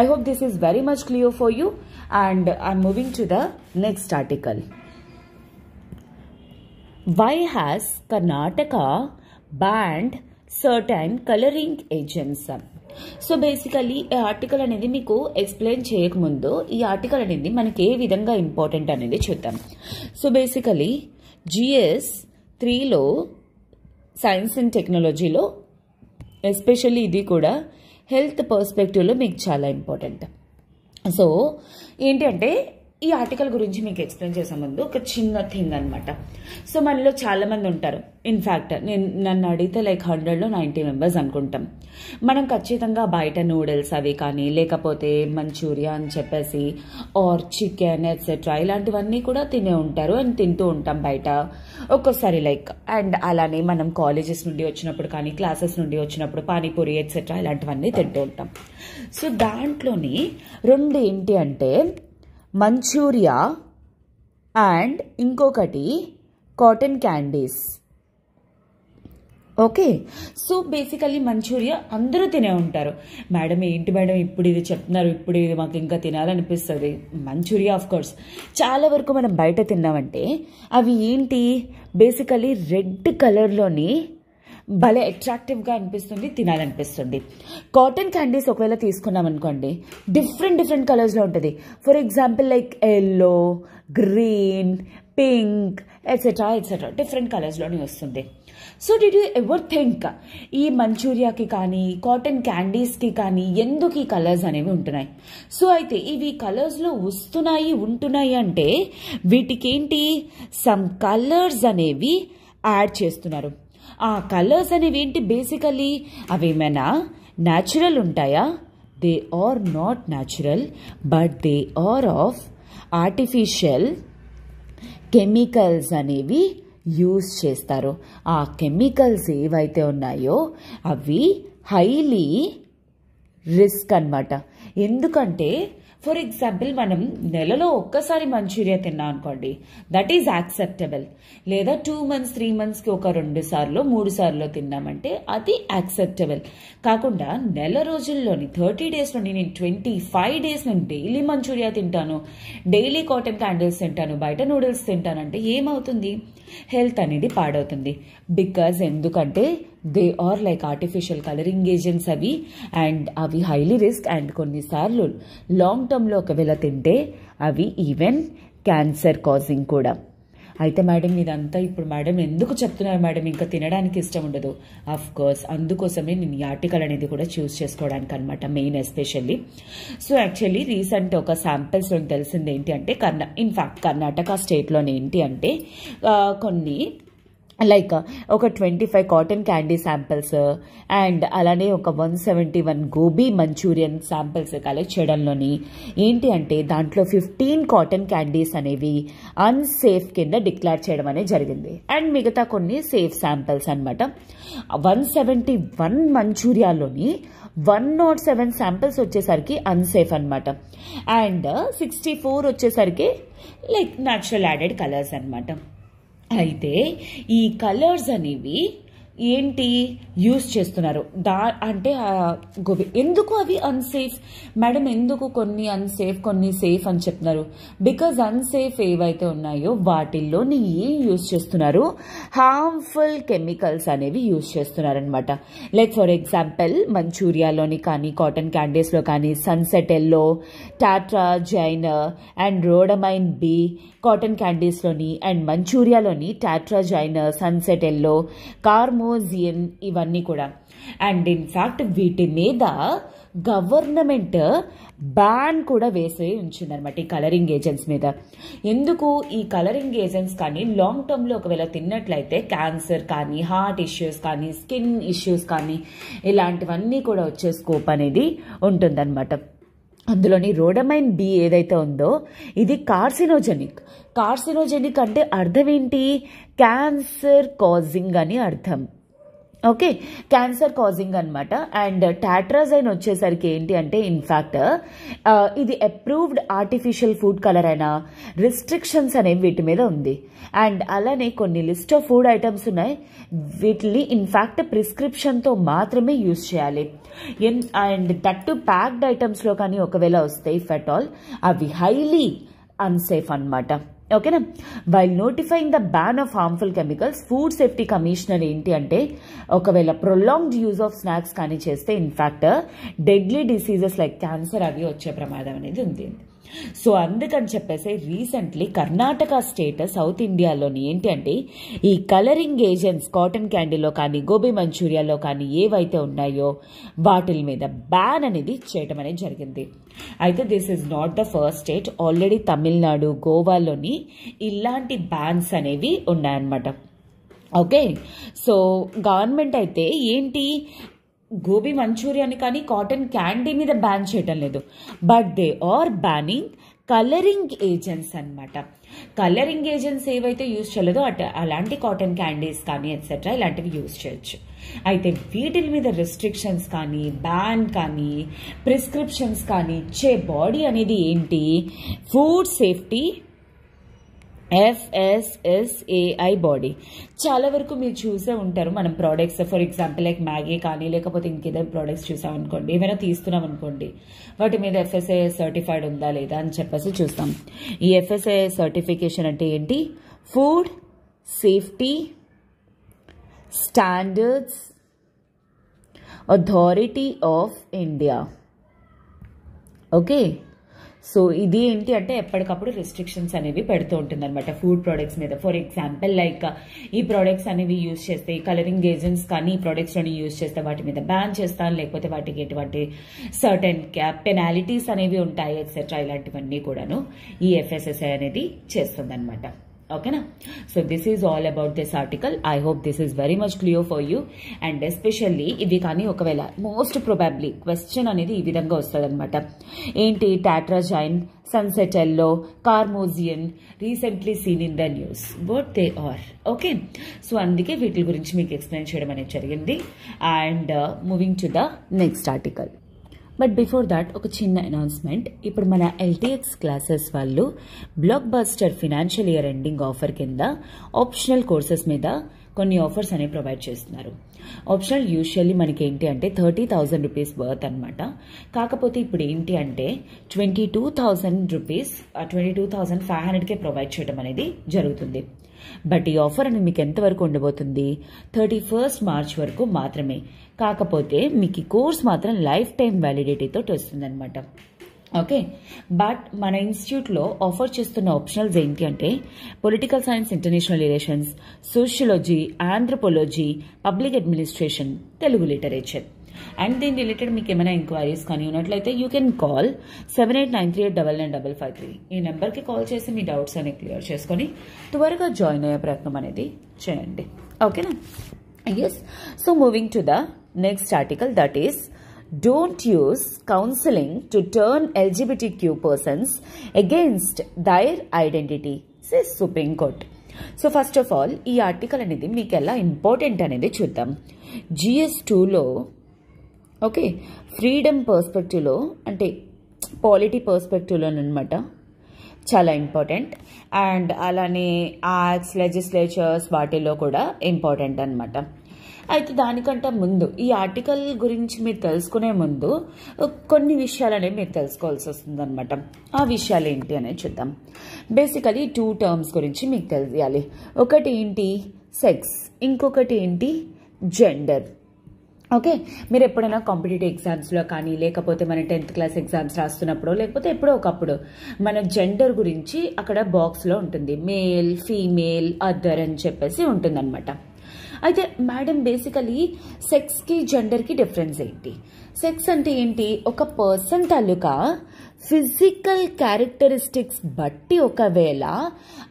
I hope this is very much clear for you. And I'm moving to the next article. Why has Karnataka banned certain colouring agents? So basically ఈ ఆర్టికల్ అనేది మీకు ఎక్స్ప్లెయిన్ చేయకముందు ఈ ఆర్టికల్ అనేది మనకి ఏ విధంగా ఇంపార్టెంట్ అనేది చూద్దాం. సో బేసికలీ GS 3లో సైన్స్ అండ్ టెక్నాలజీలో ఎస్పెషల్లీ ఇది కూడా హెల్త్ పర్స్పెక్టివ్లో మీకు చాలా ఇంపార్టెంట్. సో ఏంటి అంటే ఈ ఆర్టికల్ గురించి మీకు ఎక్స్ప్లెయిన్ చేసే ముందు ఒక చిన్న థింగ్ అనమాట. సో మనలో చాలా మంది ఉంటారు, ఇన్ఫ్యాక్ట్ నన్ను అడిగితే లైక్ 100లో 90 మెంబర్స్ అనుకుంటాం. మనం ఖచ్చితంగా బయట నూడిల్స్ అవి కానీ లేకపోతే మంచూరియా అని చెప్పేసి ఆర్ చికెన్ ఎట్సెట్రా ఇలాంటివన్నీ కూడా తినే ఉంటారు అండ్ తింటూ ఉంటాం బయట ఒక్కోసారి లైక్. అండ్ అలానే మనం కాలేజెస్ నుండి వచ్చినప్పుడు కానీ క్లాసెస్ నుండి వచ్చినప్పుడు పానీపూరి ఎట్సెట్రా ఇలాంటివన్నీ తింటూ ఉంటాం. సో దాంట్లోని 2 ఏంటి అంటే మంచూరియా అండ్ ఇంకొకటి cotton candies. Okay, so basically manchurian అందరూ తినే ఉంటారు. మేడం ఏంటి మేడం ఇప్పుడు ఇది చెప్తున్నారు, ఇప్పుడు ఇది మాకు ఇంకా తినాలనిపిస్తుంది. మంచూరియా ఆఫ్ కోర్స్ చాలా వరకు మనం బయట తిన్నామంటే అవి ఏంటి బేసికలీ రెడ్ కలర్లోని భలే అట్రాక్టివ్గా అనిపిస్తుంది, తినాలనిపిస్తుంది. కాటన్ క్యాండీస్ ఒకవేళ తీసుకున్నాం అనుకోండి, డిఫరెంట్ కలర్స్లో ఉంటుంది. For example like yellow, green, pink etcetera different కలర్స్లోనే వస్తుంది. So did you ever think ఈ మంచూరియాకి కానీ కాటన్ క్యాండీస్కి కానీ ఎందుకు ఈ కలర్స్ అనేవి ఉంటున్నాయి? సో అయితే ఇవి కలర్స్లో ఉంటున్నాయి అంటే వీటికి ఏంటి సమ్ కలర్స్ అనేవి యాడ్ చేస్తున్నారు. ఆ కలర్స్ అనేవి ఏంటి బేసికలీ అవేమైనా న్యాచురల్ ఉంటాయా? They are not natural, but they are of artificial chemicals అనేవి యూజ్ చేస్తారు. ఆ కెమికల్స్ ఏవైతే ఉన్నాయో అవి హైలీ రిస్క్ అన్నమాట. ఎందుకంటే ఫర్ ఎగ్జాంపుల్ మనం నెలలో ఒక్కసారి మంచూరియా తిన్నాం అనుకోండి, దట్ ఈజ్ యాక్సెప్టబుల్. లేదా 2 months 3 monthsకి ఒక 2 సార్లు 3 సార్లు తిన్నామంటే అది యాక్సెప్టబుల్. కాకుండా నెల రోజుల్లోని 30 daysలోని నేను 25 days నేను డైలీ మంచూరియా తింటాను, డైలీ కాటన్ క్యాండిల్స్ తింటాను, బయట నూడిల్స్ తింటానంటే ఏమవుతుంది? హెల్త్ అనేది పాడవుతుంది. బికాజ్ ఎందుకంటే they are like artificial colouring agents అవి, అండ్ అవి హైలీ రిస్క్. అండ్ కొన్నిసార్లు లాంగ్ టర్మ్లో ఒకవేళ తింటే అవి ఈవెన్ క్యాన్సర్ కాజింగ్ కూడా. అయితే మేడం ఇదంతా ఇప్పుడు మేడం ఎందుకు చెప్తున్నారు మేడం ఇంకా తినడానికి ఇష్టం ఉండదు? ఆఫ్ కోర్స్ అందుకోసమే నేను ఈ ఆర్టికల్ అనేది కూడా చూస్ చేసుకోవడానికి అనమాట, main especially. So actually recent ఒక శాంపిల్స్లో తెలిసింది ఏంటి అంటే ఇన్ఫ్యాక్ట్ కర్ణాటక స్టేట్లోనే ఏంటి అంటే కొన్ని లైక్ ఒక 25 కాటన్ క్యాండీ శాంపిల్స్ అండ్ అలానే ఒక 171 గోబీ మంచూరియన్ శాంపిల్స్ కలెక్ట్ చేయడంలోని ఏంటి అంటే దాంట్లో 15 కాటన్ క్యాండీస్ అనేవి అన్సేఫ్ కింద డిక్లేర్ చేయడం అనేది జరిగింది. అండ్ మిగతా కొన్ని సేఫ్ శాంపిల్స్ అనమాట. 171 మంచూరియాలోని 107 శాంపిల్స్ వచ్చేసరికి అన్సేఫ్ అనమాట. అండ్ 64 వచ్చేసరికి లైక్ న్యాచురల్ యాడెడ్ కలర్స్ అనమాట. అయితే ఈ కలర్స్ అనేవి ఏంటి యూజ్ చేస్తున్నారు అంటే గోబీ ఎందుకు అవి అన్సేఫ్ మేడం? ఎందుకు కొన్ని అన్సేఫ్ కొన్ని సేఫ్ అని చెప్తున్నారు? బికాజ్ అన్సేఫ్ ఏవైతే ఉన్నాయో వాటిల్లోని ఏం యూజ్ చేస్తున్నారు? హార్మ్ఫుల్ కెమికల్స్ అనేవి యూజ్ చేస్తున్నారనమాట. లైక్ ఫర్ ఎగ్జాంపుల్ మంచూరియాలోని కానీ కాటన్ క్యాండీస్లో కానీ sunset yellow, tartrazine and rhodamine B cotton క్యాండీస్లోని అండ్ మంచూరియాలోని టాట్రాజైన్, సన్సెట్ ఎల్లో, కార్మోజియన్ ఇవన్నీ కూడా. అండ్ ఇన్ఫ్యాక్ట్ వీటి మీద గవర్నమెంట్ బ్యాన్ కూడా వేసి ఉంచిందనమాట ఈ కలరింగ్ ఏజెంట్స్ మీద. ఎందుకు? ఈ కలరింగ్ ఏజెంట్స్ కానీ లాంగ్ టర్మ్లో ఒకవేళ తిన్నట్లయితే క్యాన్సర్ కానీ హార్ట్ ఇష్యూస్ కానీ స్కిన్ ఇష్యూస్ కానీ ఇలాంటివన్నీ కూడా వచ్చే స్కోప్ అనేది ఉంటుందన్నమాట. అందులోని రోడమైన్ బి ఏదైతే ఉందో ఇది కార్సినోజెనిక్ అంటే అర్థం ఏంటి? క్యాన్సర్ కాజింగ్ అని అర్థం. ఓకే, క్యాన్సర్ కాజింగ్ అనమాట. అండ్ టాట్రాజైన్ వచ్చేసరికి ఏంటి అంటే ఇన్ఫ్యాక్ట్ ఇది అప్రూవ్డ్ ఆర్టిఫిషియల్ ఫుడ్ కలర్ అయినా రిస్ట్రిక్షన్స్ అనేవి వీటి మీద ఉంది. అండ్ అలానే కొన్ని లిస్ట్ ఆఫ్ ఫుడ్ ఐటమ్స్ ఉన్నాయి, వీటిని ఇన్ఫ్యాక్ట్ ప్రిస్క్రిప్షన్తో మాత్రమే యూజ్ చేయాలి. అండ్ దట్ టు ప్యాక్డ్ ఐటమ్స్లో కానీ ఒకవేళ వస్తాయి ఇఫ్ అట్ ఆల్ అవి హైలీ అన్సేఫ్ అనమాట. ఓకేనా? While notifying the ban of harmful chemicals, food safety commissioner ఏంటి అంటే ఒకవేళ ప్రొలాంగ్డ్ యూజ్ ఆఫ్ స్నాక్స్ కానీ చేస్తే in fact deadly diseases like cancer అవి వచ్చే ప్రమాదం అనేది ఉంది. సో అందుకని చెప్పేసి రీసెంట్లీ కర్ణాటక స్టేట్ సౌత్ ఇండియాలోని ఏంటి అంటే ఈ కలరింగ్ ఏజెంట్స్ కాటన్ క్యాండీలో కానీ గోబీ మంచూరియాలో కానీ ఏవైతే ఉన్నాయో వాటి మీద బ్యాన్ అనేది చేయడం అనేది జరిగింది. అయితే this is not the first state, already Tamil Nadu, గోవాలోని ఇలాంటి బ్యాన్స్ అనేవి ఉన్నాయన్నమాట. ఓకే, సో గవర్నమెంట్ అయితే ఏంటి గోబీ మంచూరియాని కానీ కాటన్ క్యాండీ మీద బ్యాన్ చేయడం లేదు, but they are banning colouring agents అనమాట. కలరింగ్ ఏజెంట్స్ ఏవైతే యూజ్ చేయలేదో అలాంటి కాటన్ క్యాండీస్ కానీ ఎట్సెట్రా ఇలాంటివి యూజ్ చేయొచ్చు. అయితే వీటి మీద రెస్ట్రిక్షన్స్ కానీ బ్యాన్ కానీ ప్రిస్క్రిప్షన్స్ కానీ ఇచ్చే బాడీ అనేది ఏంటి? Food safety FSSAI body. చాలా వరకు మీరు చూసే ఉంటారు మనం products, for example like Maggi కానీ లేకపోతే ఇంకేదైనా ప్రోడక్ట్స్ చూసాం అనుకోండి, ఏమైనా తీస్తున్నాం అనుకోండి, వాటి మీద FSSAI సర్టిఫైడ్ ఉందా లేదా అని చెప్పేసి చూస్తాం. ఈ FSSAI సర్టిఫికేషన్ అంటే ఏంటి? Food safety standards authority of India. Okay, so ఇది ఏంటి అంటే ఎప్పటికప్పుడు రెస్ట్రిక్షన్స్ అనేవి పెడుతూ ఉంటుంది అనమాట ఫుడ్ ప్రొడక్ట్స్ మీద. ఫర్ ఎగ్జాంపుల్ లైక్ ఈ ప్రొడక్ట్స్ అనేవి యూజ్ చేస్తే, కలరింగ్ ఏజెంట్స్ కానీ ఈ ప్రొడక్ట్స్ అని యూజ్ చేస్తే వాటి మీద బ్యాన్ చేస్తాను, లేకపోతే వాటికి ఎటువంటి సర్టెన్ పెనాలిటీస్ అనేవి ఉంటాయి ఎక్సెట్రా, ఇలాంటివన్నీ కూడాను ఈ FSSAI అనేది చేస్తుంది అనమాట. ఓకేనా? So this is all about this article. I hope this is very much clear for you. And especially ఇది కానీ ఒకవేళ మోస్ట్ ప్రొబాబ్లీ క్వశ్చన్ అనేది ఈ విధంగా వస్తుంది అనమాట. ఏంటి? Tartrazine, sunset yellow, carmoisine recently seen in the news, what they are. Okay, so అందుకే వీటి గురించి మీకు ఎక్స్ప్లెయిన్ చేయడం అనేది జరిగింది. And moving to the next article. But before that ఒక చిన్న అనౌన్స్మెంట్. ఇప్పుడు మన LTX క్లాసెస్ వాళ్ళు blockbuster financial year ending offer కింద ఆప్షనల్ కోర్సెస్ మీద కొన్ని ఆఫర్స్ అనేవి ప్రొవైడ్ చేస్తున్నారు. ఆప్షనల్ యూజువల్లీ మనకి ఏంటి అంటే 30,000 రూపీస్ వర్త్ అనమాట. కాకపోతే ఇప్పుడు ఏంటి అంటే 22,000 రూపీస్ 22,500కే ప్రొవైడ్ చేయడం అనేది జరుగుతుంది. బట్ ఈ ఆఫర్ అనేది మీకు ఎంతవరకు ఉండబోతుంది? 31 మార్చ్ వరకు మాత్రమే. కాకపోతే మీకు ఈ కోర్స్ మాత్రం లైఫ్ టైం వ్యాలిడిటీతో వస్తుందన్నమాట. ఓకే, బట్ మన ఇన్స్టిట్యూట్లో ఆఫర్ చేస్తున్న ఆప్షనల్స్ ఏంటి అంటే political science, international relations, sociology, anthropology, public administration, Telugu literature. And దీని రిలేటెడ్ మీకు ఏమైనా ఎంక్వైరీస్ కానీ ఉన్నట్లయితే యూ కెన్ కాల్ 7893899553. ఈ నెంబర్కి కాల్ చేసి మీ డౌట్స్ అనేవి క్లియర్ చేసుకొని త్వరగా జాయిన్ అయ్యే ప్రయత్నం అనేది చేయండి. ఓకేనా? Yes. So moving to the next article, that is don't use counseling to turn LGBTQ persons against their identity, says Supreme Court. So first of all ఈ ఆర్టికల్ అనేది మీకు ఎలా ఇంపార్టెంట్ అనేది చూద్దాం. GS2లో ఓకే, ఫ్రీడమ్ పర్స్పెక్టివ్లో అంటే పాలిటీ పర్స్పెక్టివ్లో అనమాట చాలా ఇంపార్టెంట్. అండ్ అలానే యాక్ట్స్, లెజిస్లేచర్స్ వాటిల్లో కూడా ఇంపార్టెంట్ అనమాట. అయితే దానికంటే ముందు ఈ ఆర్టికల్ గురించి మీరు తెలుసుకునే ముందు కొన్ని విషయాలు అనేవి మీరు తెలుసుకోవాల్సి వస్తుంది అనమాట. ఆ విషయాలు ఏంటి అనేది చూద్దాం. బేసికలీ 2 టర్మ్స్ గురించి మీకు తెలియాలి. ఒకటి ఏంటి? సెక్స్, ఇంకొకటి ఏంటి? జెండర్. ఓకే, మీరు ఎప్పుడైనా కాంపిటేటివ్ ఎగ్జామ్స్లో కానీ లేకపోతే మన 10th క్లాస్ ఎగ్జామ్స్ రాస్తున్నప్పుడు లేకపోతే ఎప్పుడో ఒకప్పుడు మన జెండర్ గురించి అక్కడ బాక్స్లో ఉంటుంది. మేల్, ఫీమేల్, అదర్ అని చెప్పేసి ఉంటుందన్నమాట. అయితే మేడం బేసికలీ సెక్స్కి జెండర్కి డిఫరెన్స్ ఏంటి? సెక్స్ అంటే ఏంటి? ఒక పర్సన్ తాలూకా ఫిజికల్ క్యారెక్టరిస్టిక్స్ బట్టి ఒకవేళ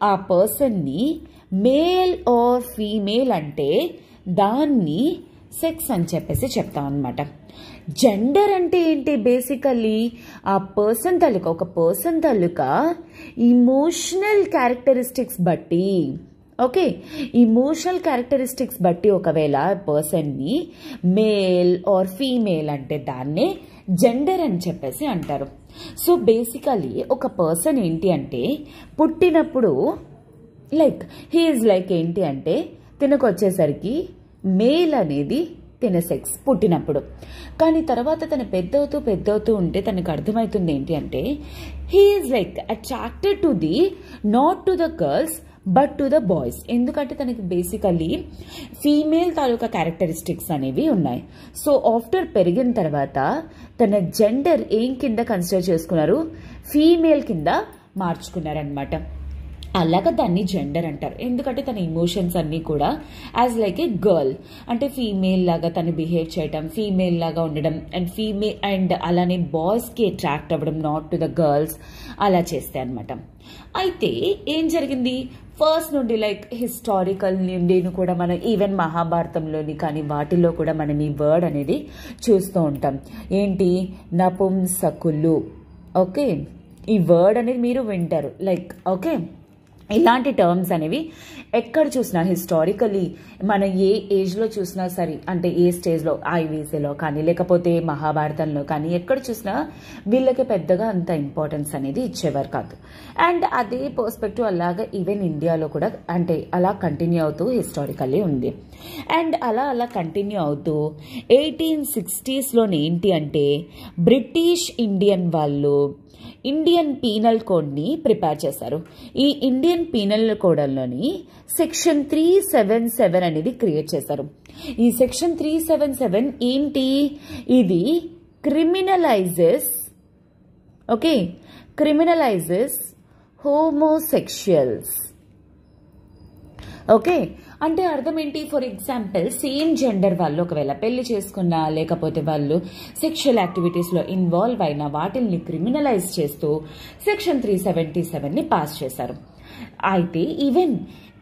ఆ పర్సన్ని మేల్ ఆర్ ఫీమేల్ అంటే దాన్ని సెక్స్ అని చెప్పేసి చెప్తాం అనమాట. జెండర్ అంటే ఏంటి? బేసికల్లీ ఆ పర్సన్ తాలూకా ఒక పర్సన్ తాలూకా ఇమోషనల్ క్యారెక్టరిస్టిక్స్ బట్టి, ఓకే, ఇమోషనల్ క్యారెక్టరిస్టిక్స్ బట్టి ఒకవేళ పర్సన్ని మేల్ ఆర్ ఫీమేల్ అంటే దాన్నే జెండర్ అని చెప్పేసి అంటారు. సో బేసికలీ ఒక పర్సన్ ఏంటి అంటే పుట్టినప్పుడు లైక్ హీఈస్ లైక్ ఏంటి అంటే తినకు వచ్చేసరికి మేల్ అనేది తిన సెక్స్ పుట్టినప్పుడు. కానీ తర్వాత తను పెద్దవుతూ ఉంటే తనకు అర్థమవుతుంది ఏంటి అంటే he is like attracted to the not to the girls but to the boys. ఎందుకంటే తనకి బేసికల్లీ ఫీమేల్ తాలూకా క్యారెక్టరిస్టిక్స్ అనేవి ఉన్నాయి. సో ఆఫ్టర్ పెరిగిన తర్వాత తన జెండర్ ఏం కింద కన్సిడర్ చేసుకున్నారు? ఫీమేల్ కింద మార్చుకున్నారనమాట. అలాగా దాన్ని జెండర్ అంటారు. ఎందుకంటే తన ఇమోషన్స్ అన్నీ కూడా యాజ్ లైక్ ఏ గర్ల్ అంటే ఫీమేల్ లాగా తను బిహేవ్ చేయడం, ఫీమేల్ లాగా ఉండడం అండ్ ఫీమేల్ అండ్ అలానే బాయ్స్కి అట్రాక్ట్ అవ్వడం, నాట్ టు ద గర్ల్స్ అలా చేస్తే అనమాట. అయితే ఏం జరిగింది? ఫస్ట్ నుండి లైక్ హిస్టారికల్ నుండి కూడా మనం ఈవెన్ మహాభారతంలోని కానీ వాటిల్లో కూడా మనం ఈ వర్డ్ అనేది చూస్తూ ఉంటాం. ఏంటి? నపుంసకులు. ఓకే, ఈ వర్డ్ అనేది మీరు వింటారు లైక్ ఓకే ఇలాంటి టర్మ్స్ అనేవి ఎక్కడ చూసినా హిస్టారికలీ మనం ఏ ఏజ్లో చూసినా సరే, అంటే ఏ స్టేజ్లో, ఐవీసీలో కానీ లేకపోతే మహాభారతంలో కానీ ఎక్కడ చూసినా వీళ్ళకి పెద్దగా అంత ఇంపార్టెన్స్ అనేది ఇచ్చేవారు కాదు. అండ్ అదే పర్స్పెక్టివ్ అలాగా ఈవెన్ ఇండియాలో కూడా అంటే అలా కంటిన్యూ అవుతూ హిస్టారికల్లీ ఉంది. అండ్ అలా కంటిన్యూ అవుతూ 1860s ఏంటి అంటే బ్రిటిష్ ఇండియన్ వాళ్ళు ఇండియన్ పీనల్ కోడ్ని ప్రిపేర్ చేశారు. ఈ ఇండియన్ పీనల్ కోడ్లోని సెక్షన్ 377 అనేది క్రియేట్ చేశారు. ఈ సెక్షన్ 377 ఏంటి? ఇది క్రిమినలైజెస్ హోమోసెక్షువల్స్. ఓకే, అంటే అర్థం ఏంటి? ఫర్ ఎగ్జాంపుల్ సేమ్ జెండర్ వాళ్ళు ఒకవేళ పెళ్లి చేసుకున్నా లేకపోతే వాళ్ళు సెక్షువల్ యాక్టివిటీస్లో ఇన్వాల్వ్ అయినా వాటిల్ని క్రిమినలైజ్ చేస్తూ సెక్షన్ 377ని పాస్ చేశారు. అయితే ఈవెన్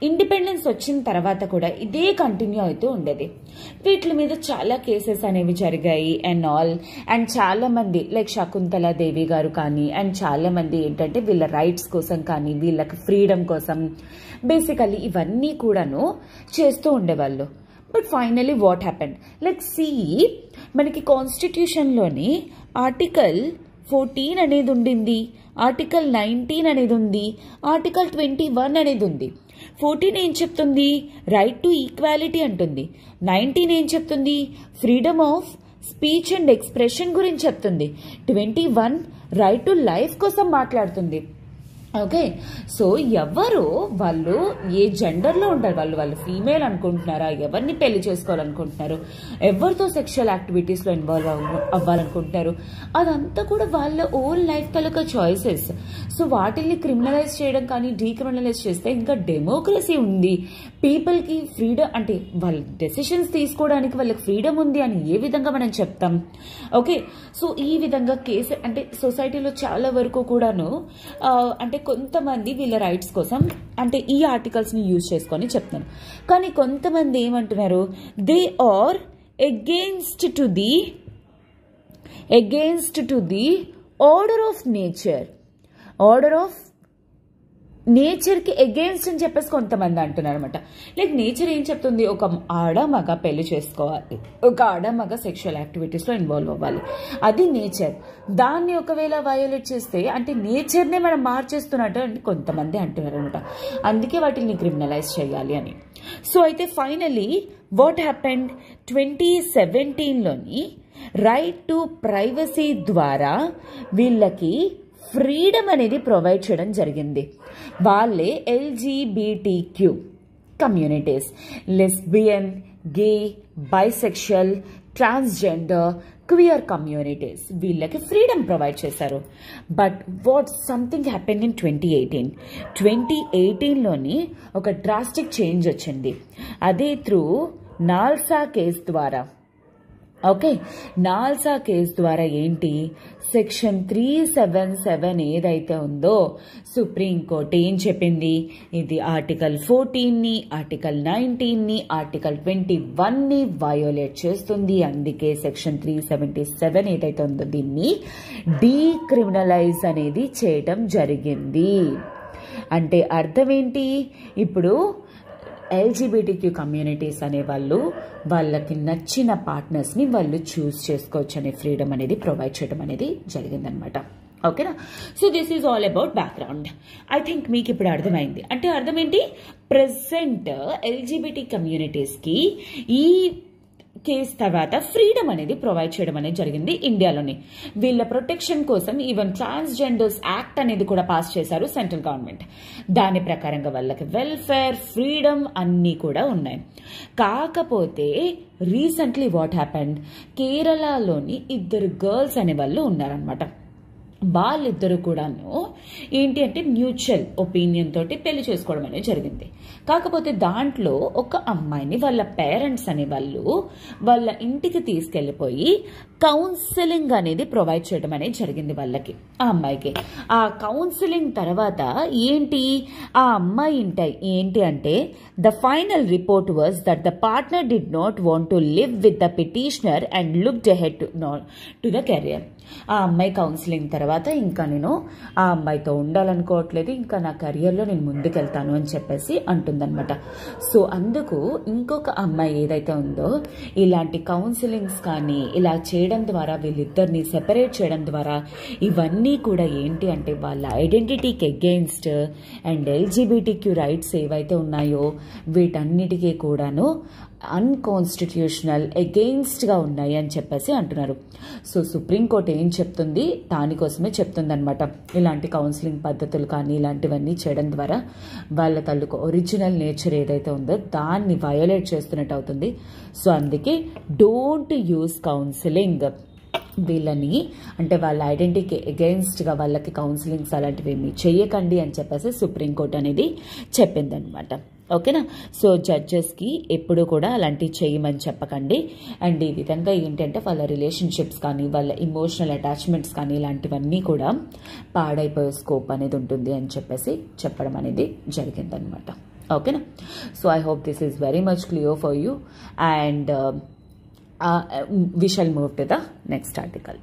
ఇండిపెండెన్స్ వచ్చిన తర్వాత కూడా ఇదే కంటిన్యూ అవుతూ ఉండేది. వీటి మీద చాలా కేసెస్ అనేవి జరిగాయి అండ్ చాలా మంది లైక్ శకుంతలా దేవి గారు కానీ అండ్ చాలా మంది ఏంటంటే వీళ్ళ రైట్స్ కోసం కానీ వీళ్ళకి ఫ్రీడమ్ కోసం బేసికల్లీ ఇవన్నీ కూడాను చేస్తూ ఉండేవాళ్ళు. But finally what happened? Like మనకి కాన్స్టిట్యూషన్లోని ఆర్టికల్ 14 అనేది ఉండింది, ఆర్టికల్ 19 అనేది ఉంది, ఆర్టికల్ 21 అనేది ఉంది. 14 ఏం చెప్తుంది? రైట్ టు ఈక్వాలిటీ అంటుంది. 19 ఏం చెప్తుంది? Freedom of speech and expression గురించి చెప్తుంది. 21 రైట్ టు లైఫ్ కోసం మాట్లాడుతుంది. ఓకే, సో ఎవరు వాళ్ళు ఏ జెండర్లో ఉంటారు, వాళ్ళు ఫీమేల్ అనుకుంటున్నారా, ఎవరిని పెళ్లి చేసుకోవాలనుకుంటున్నారు, ఎవరితో సెక్షువల్ యాక్టివిటీస్లో ఇన్వాల్వ్ అవ్వాలనుకుంటున్నారు, అదంతా కూడా వాళ్ళ ఓన్ లైఫ్ తాలూకా చాయిసెస్. సో వాటిని క్రిమినలైజ్ చేయడం కానీ డీక్రిమినలైజ్ చేస్తే ఇంకా డెమోక్రసీ ఉంది, పీపుల్కి ఫ్రీడమ్ అంటే వాళ్ళ డెసిషన్స్ తీసుకోవడానికి వాళ్ళకి ఫ్రీడమ్ ఉంది అని ఏ విధంగా మనం చెప్తాం? ఓకే, సో ఈ విధంగా కేసు అంటే సొసైటీలో చాలా వరకు కూడాను అంటే కొంతమంది వీళ్ళ రైట్స్ కోసం అంటే ఈ ఆర్టికల్స్ ని యూజ్ చేసుకొని చెప్తాను. కానీ కొంతమంది ఏమంటున్నారు? They are against to the order of నేచర్కి అగెయిన్స్ట్ అని చెప్పేసి కొంతమంది అంటున్నారు అనమాట. లైక్ నేచర్ ఏం చెప్తుంది? ఒక ఆడ మగ పెళ్లి చేసుకోవాలి, ఒక ఆడ మగ సెక్షువల్ యాక్టివిటీస్లో ఇన్వాల్వ్ అవ్వాలి, అది నేచర్. దాన్ని ఒకవేళ వయోలేట్ చేస్తే అంటే నేచర్నే మనం మార్చేస్తున్నట్టు అని కొంతమంది అంటున్నారు అనమాట. అందుకే వాటిని క్రిమినలైజ్ చేయాలి అని. సో అయితే ఫైనలీ వాట్ హ్యాపెండ్? 2017లోని రైట్ టు ప్రైవసీ ద్వారా వీళ్ళకి ఫ్రీడమ్ అనేది ప్రొవైడ్ చేయడం జరిగింది. వాళ్ళే LGBTQ communities, lesbian, gay, bisexual, transgender, queer communities వీళ్ళకి ఫ్రీడమ్ ప్రొవైడ్ చేశారు. But what something happen in 2018లోని ఒక డ్రాస్టిక్ చేంజ్ వచ్చింది. అదే త్రూ నాల్సా కేసు ద్వారా. ఓకే, నాల్సా కేసు ద్వారా ఏంటి? సెక్షన్ 377 ఏదైతే ఉందో సుప్రీంకోర్టు ఏం చెప్పింది? ఇది ఆర్టికల్ 14ని, ఆర్టికల్ 19ని, ఆర్టికల్ 21ని వయోలేట్ చేస్తుంది. అందుకే సెక్షన్ 377 ఏదైతే ఉందో దీన్ని డీక్రిమినలైజ్ అనేది చేయటం జరిగింది. అంటే అర్థం ఏంటి? ఇప్పుడు LGBTQ కమ్యూనిటీస్ అనే వాళ్ళు వాళ్ళకి నచ్చిన పార్ట్నర్స్ని వాళ్ళు చూస్ చేసుకోవచ్చు అనే ఫ్రీడమ్ అనేది ప్రొవైడ్ చేయడం అనేది జరిగిందనమాట. ఓకేనా? So this is all about background. I think మీకు ఇప్పుడు అర్థమైంది. అంటే అర్థం ఏంటి? ప్రెసెంట్ LGBT కమ్యూనిటీస్కి ఈ కేసు తర్వాత ఫ్రీడమ్ అనేది ప్రొవైడ్ చేయడం అనేది జరిగింది ఇండియాలోని. వీళ్ళ ప్రొటెక్షన్ కోసం ఈవెన్ ట్రాన్స్జెండర్స్ యాక్ట్ అనేది కూడా పాస్ చేశారు సెంట్రల్ గవర్నమెంట్. దాని ప్రకారంగా వాళ్ళకి వెల్ఫేర్, ఫ్రీడమ్ అన్నీ కూడా ఉన్నాయి. కాకపోతే రీసెంట్లీ వాట్ హ్యాపెండ్? కేరళలోని 2 గర్ల్స్ అనే వాళ్ళు ఉన్నారనమాట. వాళ్ళిద్దరు కూడాను ఏంటి అంటే మ్యూచువల్ ఒపీనియన్ తోటి పెళ్లి చేసుకోవడం అనేది జరిగింది. కాకపోతే దాంట్లో ఒక అమ్మాయిని వాళ్ళ పేరెంట్స్ అనే వాళ్ళు వాళ్ళ ఇంటికి తీసుకెళ్లిపోయి కౌన్సిలింగ్ అనేది ప్రొవైడ్ చేయడం అనేది జరిగింది వాళ్ళకి, ఆ అమ్మాయికి. ఆ కౌన్సిలింగ్ తర్వాత ఏంటి? ఆ అమ్మాయి ఏంటి అంటే the final report was that the partner did not want to live with the petitioner and looked ahead to the career. ఆ అమ్మాయి కౌన్సిలింగ్ తర్వాత ఇంకా నేను ఆ అమ్మాయితో ఉండాలనుకోవట్లేదు, ఇంకా నా కెరియర్లో నేను ముందుకెళ్తాను అని చెప్పేసి అంటుందన్నమాట. సో అందుకు ఇంకొక అమ్మాయి ఏదైతే ఉందో ఇలాంటి కౌన్సిలింగ్స్ కానీ ఇలా చేయడం ద్వారా వీళ్ళిద్దరిని సెపరేట్ చేయడం ద్వారా ఇవన్నీ కూడా ఏంటి అంటే వాళ్ళ ఐడెంటిటీకి అగెయిన్స్ట్ అండ్ ఎల్జీబీటీక్యూ రైట్స్ ఏవైతే ఉన్నాయో వీటన్నిటికీ కూడాను అన్కాన్స్టిట్యూషనల్ అగెయిన్స్ట్గా ఉన్నాయి అని చెప్పేసి అంటున్నారు. సో సుప్రీంకోర్టు ఏం చెప్తుంది, దానికోసమే చెప్తుందనమాట. ఇలాంటి కౌన్సిలింగ్ పద్ధతులు కానీ ఇలాంటివన్నీ చేయడం ద్వారా వాళ్ళ తాలూకు ఒరిజినల్ నేచర్ ఏదైతే ఉందో దాన్ని వయోలేట్ చేస్తున్నట్టు అవుతుంది. సో అందుకే డోంట్ యూజ్ కౌన్సిలింగ్, వీళ్ళని అంటే వాళ్ళ ఐడెంటిటీకి అగెయిన్స్ట్గా వాళ్ళకి కౌన్సిలింగ్స్ అలాంటివి ఏమి చేయకండి అని చెప్పేసి సుప్రీంకోర్టు అనేది చెప్పిందనమాట. ఓకేనా. సో జడ్జెస్కి ఎప్పుడు కూడా అలాంటివి చేయమని చెప్పకండి. అండ్ ఈ విధంగా ఏంటంటే వాళ్ళ రిలేషన్షిప్స్ కానీ వాళ్ళ ఇమోషనల్ అటాచ్మెంట్స్ కానీ ఇలాంటివన్నీ కూడా పాడైపోయే స్కోప్ అనేది ఉంటుంది అని చెప్పేసి చెప్పడం అనేది జరిగిందనమాట. ఓకేనా. So I hope this is very much clear for you and we shall move to the next article.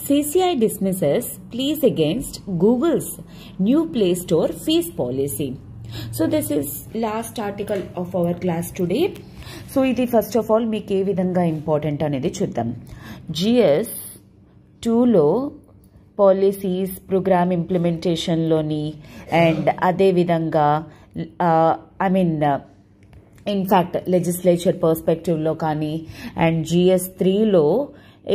CCI dismisses pleas against Google's new Play Store fees policy. So this is last article of our class today. So ఇది first of all మీకు ఏ విధంగా ఇంపార్టెంట్ అనేది చూద్దాం. GS 2లో పాలసీస్ ప్రోగ్రామ్ ఇంప్లిమెంటేషన్లోని అండ్ అదేవిధంగా ఇన్ఫ్యాక్ట్ లెజిస్లేచర్ పర్స్పెక్టివ్లో కానీ అండ్ GS 3లో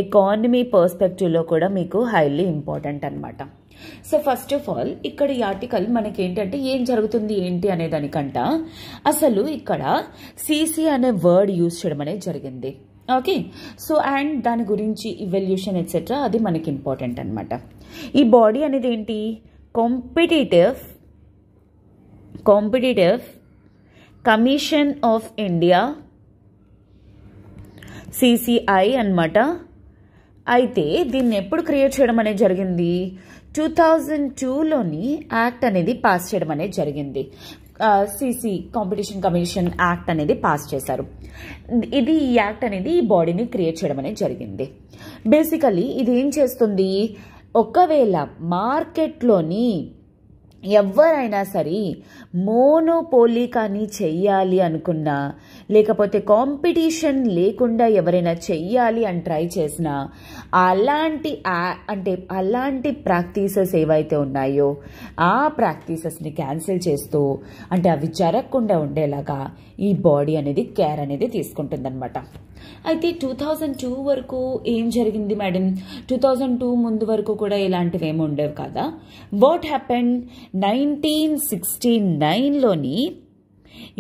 ఎకానమీ పర్స్పెక్టివ్లో కూడా మీకు హైలీ ఇంపార్టెంట్ అనమాట. సో ఫస్ట్ ఆఫ్ ఆల్ ఇక్కడ ఈ ఆర్టికల్ మనకి ఏంటంటే ఏం జరుగుతుంది ఏంటి అనే దానికంట అసలు ఇక్కడ సిసి అనే వర్డ్ యూజ్ చేయడం అనేది జరిగింది. ఓకే. సో అండ్ దాని గురించి ఇవల్యూషన్ ఎట్సెట్రా అది మనకి ఇంపార్టెంట్ అనమాట. ఈ బాడీ అనేది ఏంటి, competitive commission of India CCI అన్నమాట. అయితే దీన్ని ఎప్పుడు క్రియేట్ చేయడం అనేది జరిగింది, 2002లోని యాక్ట్ అనేది పాస్ చేయడం అనేది జరిగింది. సిసి కాంపిటీషన్ కమిషన్ యాక్ట్ అనేది పాస్ చేశారు. ఇది ఈ యాక్ట్ అనేది ఈ బాడీని క్రియేట్ చేయడం అనేది జరిగింది. బేసికలీ ఇది ఏం చేస్తుంది, ఒకవేళ మార్కెట్లోని ఎవరైనా సరే మోనోపోలీ కానీ చెయ్యాలి అనుకున్నా లేకపోతే కాంపిటీషన్ లేకుండా ఎవరైనా చెయ్యాలి అని ట్రై చేసినా అలాంటి ప్రాక్టీసెస్ ఏవైతే ఉన్నాయో ఆ ప్రాక్టీసెస్ని క్యాన్సిల్ చేస్తూ అంటే అవి జరగకుండా ఉండేలాగా ఈ బాడీ అనేది కేర్ అనేది తీసుకుంటుందన్నమాట. అయితే 2002 వరకు ఏం జరిగింది మేడం, 2002 ముందు వరకు కూడా ఇలాంటివి ఏమి ఉండేవి కదా. వాట్ హ్యాపెన్, 1969లోని